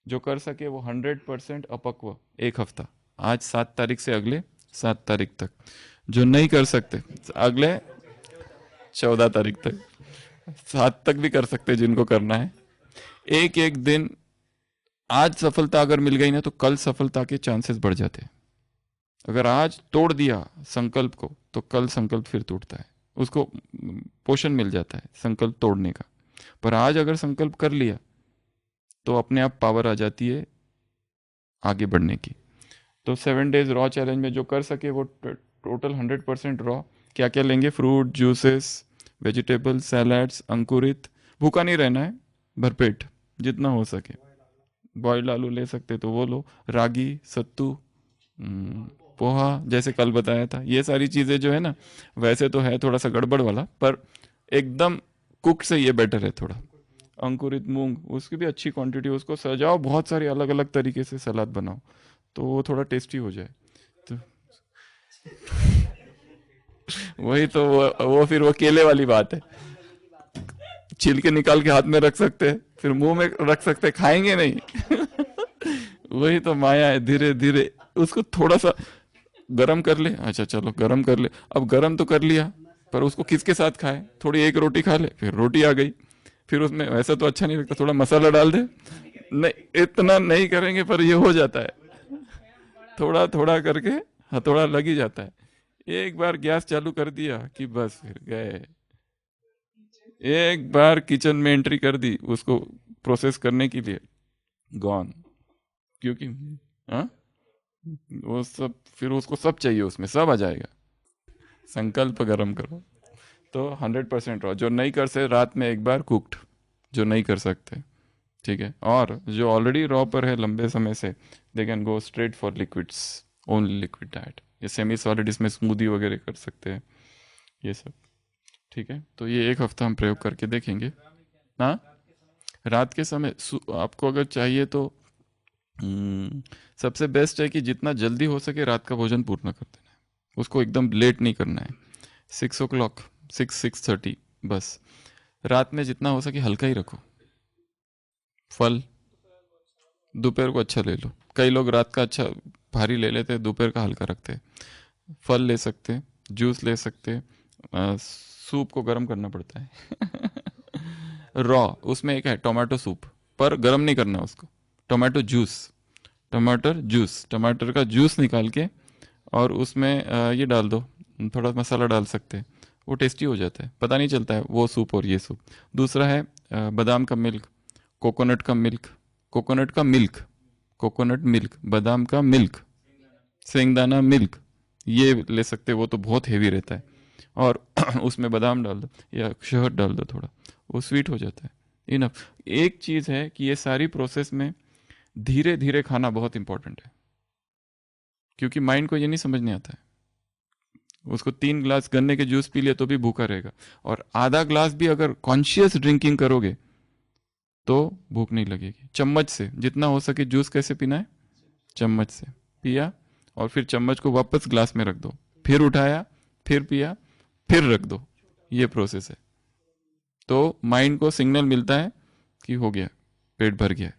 C: जो कर सके वो 100% अपक्व 1 हफ्ता, आज 7 तारीख से अगले 7 तारीख तक। जो नहीं कर सकते अगले 14 तारीख तक, 7 तक भी कर सकते जिनको करना है। एक एक दिन, आज सफलता अगर मिल गई ना तो कल सफलता के चांसेस बढ़ जाते हैं। अगर आज तोड़ दिया संकल्प को तो कल संकल्प फिर टूटता है, उसको पोषण मिल जाता है संकल्प तोड़ने का। पर आज अगर संकल्प कर लिया तो अपने आप पावर आ जाती है आगे बढ़ने की। तो 7 डेज रॉ चैलेंज में जो कर सके वो टोटल 100% रॉ। क्या क्या लेंगे? फ्रूट, जूसेस, वेजिटेबल, सैलड्स, अंकुरित। भूखा नहीं रहना है, भरपेट जितना हो सके। बॉइल्ड आलू ले सकते तो वो लो, रागी, सत्तू, पोहा जैसे कल बताया था। ये सारी चीज़ें जो है ना, वैसे तो है थोड़ा सा गड़बड़ वाला, पर एकदम कुक से ये बेटर है थोड़ा। अंकुरित मूंग, उसकी भी अच्छी क्वांटिटी, उसको सजाओ, बहुत सारी अलग अलग तरीके से सलाद बनाओ तो वो थोड़ा टेस्टी हो जाए। तो वही तो वो फिर वो केले वाली बात है, छिलके निकाल के हाथ में रख सकते हैं, फिर मुंह में रख सकते हैं, खाएंगे नहीं। वही तो माया है। धीरे धीरे उसको थोड़ा सा गरम कर ले, अच्छा चलो गरम कर ले, अब गरम तो कर लिया, पर उसको किसके साथ खाए? थोड़ी एक रोटी खा ले, फिर रोटी आ गई, फिर उसमें वैसा तो अच्छा नहीं लगता, थोड़ा मसाला डाल दे। नहीं, इतना नहीं करेंगे पर ये हो जाता है, थोड़ा थोड़ा करके हथौड़ा लग ही जाता है। एक बार गैस चालू कर दिया कि बस फिर गए। एक बार किचन में एंट्री कर दी उसको प्रोसेस करने के लिए, गॉन। क्योंकि हाँ, वो सब फिर उसको सब चाहिए, उसमें सब आ जाएगा। संकल्प गरम करो। तो 100% रहो। जो नहीं कर सकते रात में एक बार कुक्ड, जो नहीं कर सकते, ठीक है। और जो ऑलरेडी रॉ पर है लंबे समय से, they can go straight for liquids, only liquid diet. ये सेमी सॉलिड, इसमें स्मूदी वगैरह कर सकते हैं, ये सब, ठीक है। तो ये 1 हफ्ता हम प्रयोग करके देखेंगे। हाँ, रात के समय आपको अगर चाहिए तो सबसे बेस्ट है कि जितना जल्दी हो सके रात का भोजन पूर्ण कर देना है, उसको एकदम लेट नहीं करना है। 6 o'clock, 6:30 बस। रात में जितना हो सके हल्का ही रखो। फल दोपहर को अच्छा ले लो, कई लोग रात का अच्छा भारी ले लेते हैं, दोपहर का हल्का रखते हैं। फल ले सकते हैं, जूस ले सकते हैं, सूप को गर्म करना पड़ता है। रॉ उसमें एक है टोमेटो सूप, पर गर्म नहीं करना उसको। टोमेटो जूस, टमाटर का जूस निकाल के और उसमें ये डाल दो, थोड़ा मसाला डाल सकते हैं, वो टेस्टी हो जाता है, पता नहीं चलता है वो सूप और ये सूप। दूसरा है बादाम का मिल्क, कोकोनट मिल्क, बादाम का मिल्क, सेंगदाना मिल्क, ये ले सकते हैं। वो तो बहुत हेवी रहता है, और उसमें बादाम डाल दो या शहद डाल दो थोड़ा, वो स्वीट हो जाता है। इनफ। एक चीज़ है कि ये सारी प्रोसेस में धीरे धीरे खाना बहुत इंपॉर्टेंट है, क्योंकि माइंड को ये नहीं समझ नहीं आता है। उसको 3 ग्लास गन्ने के जूस पी लिया तो भी भूखा रहेगा, और आधा ग्लास भी अगर कॉन्शियस ड्रिंकिंग करोगे तो भूख नहीं लगेगी। चम्मच से जितना हो सके जूस कैसे पीना है? चम्मच से पिया, और फिर चम्मच को वापस ग्लास में रख दो, फिर उठाया, फिर पिया, फिर रख दो, ये प्रोसेस है। तो माइंड को सिग्नल मिलता है कि हो गया, पेट भर गया।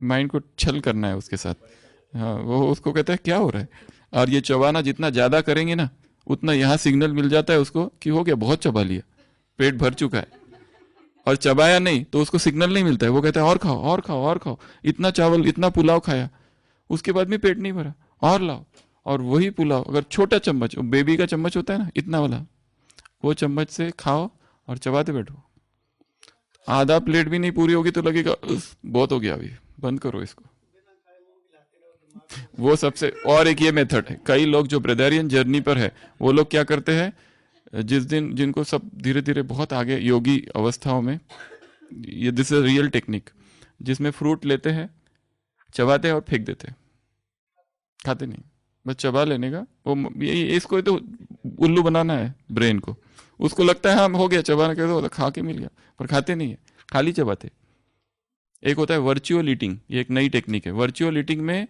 C: माइंड को छल करना है उसके साथ। हाँ, वो उसको कहता है क्या हो रहा है। और ये चबाना जितना ज्यादा करेंगे ना, उतना यहाँ सिग्नल मिल जाता है उसको कि हो गया, बहुत चबा लिया, पेट भर चुका है। और चबाया नहीं तो उसको सिग्नल नहीं मिलता है, वो कहता है और खाओ और खाओ और खाओ, इतना चावल इतना पुलाव खाया, उसके बाद भी पेट नहीं भरा, और लाओ। और वही पुलाव अगर छोटा चम्मच, बेबी का चम्मच होता है ना इतना वाला, वो चम्मच से खाओ और चबाते बैठो, आधा प्लेट भी नहीं पूरी होगी तो लगेगा बहुत हो गया, अभी बंद करो इसको। वो सबसे, और एक ये मेथड है, कई लोग जो ब्रदरियन जर्नी पर है वो लोग क्या करते हैं, जिस दिन जिनको सब धीरे धीरे बहुत आगे योगी अवस्थाओं में, ये दिस इज रियल टेक्निक, जिसमें फ्रूट लेते हैं, चबाते हैं और फेंक देते हैं, खाते नहीं, बस चबा लेने का। वो ये इसको तो उल्लू बनाना है ब्रेन को, उसको लगता है हाँ हो गया, चबाना कहते तो खा के मिल गया, पर खाते नहीं है, खाली चबाते। एक होता है वर्चुअल ईटिंग, ये एक नई टेक्निक है। वर्चुअल ईटिंग में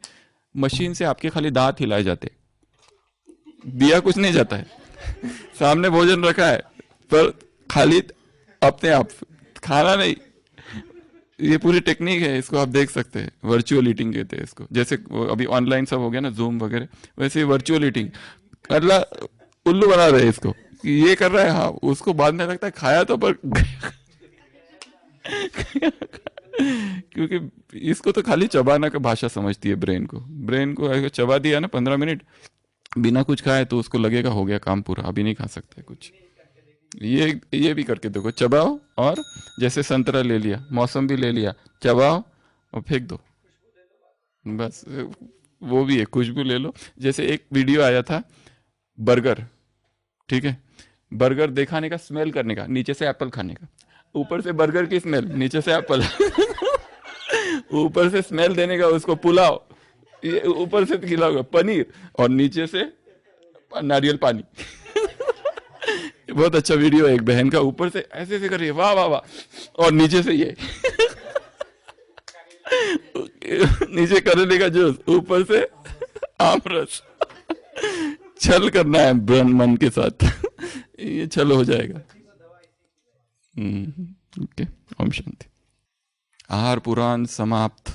C: मशीन से आपके खाली दांत हिलाए जाते, दिया कुछ नहीं जाता है, सामने भोजन रखा है पर खाली अपने आप, खाना नहीं। ये पूरी टेक्निक है, इसको आप देख सकते हैं, वर्चुअल ईटिंग कहते हैं इसको। जैसे अभी ऑनलाइन सब हो गया ना, जूम वगैरह, वैसे वर्चुअल ईटिंग, अल्लाह उल्लू बना रहे हैं इसको, ये कर रहा है हाँ, उसको बाद में लगता है खाया तो पर क्योंकि इसको तो खाली चबाना का भाषा समझती है ब्रेन को। ब्रेन को अगर चबा दिया ना 15 मिनट बिना कुछ खाए तो उसको लगेगा हो गया काम पूरा, अभी नहीं खा सकते कुछ। ये भी करके देखो, चबाओ और जैसे संतरा ले लिया, मौसम भी ले लिया, चबाओ और फेंक दो, बस वो भी है, खुशबू ले लो। जैसे एक वीडियो आया था बर्गर, ठीक है, बर्गर दिखाने का, स्मेल करने का, नीचे से एप्पल खाने का, ऊपर से बर्गर की स्मेल, नीचे से एप्पल ऊपर से स्मेल देने का उसको पुलाव, ये ऊपर से खिलाओगे पनीर और नीचे से नारियल पानी बहुत अच्छा वीडियो है, एक बहन का ऊपर से ऐसे ऐसे कर रही है, वाह वाह वाह, और नीचे से ये नीचे करेले का जूस, ऊपर से आम रस। छल करना है ब्रह्म मन के साथ ये छल हो जाएगा। ओके, ओम शांति। आहार पुराण समाप्त।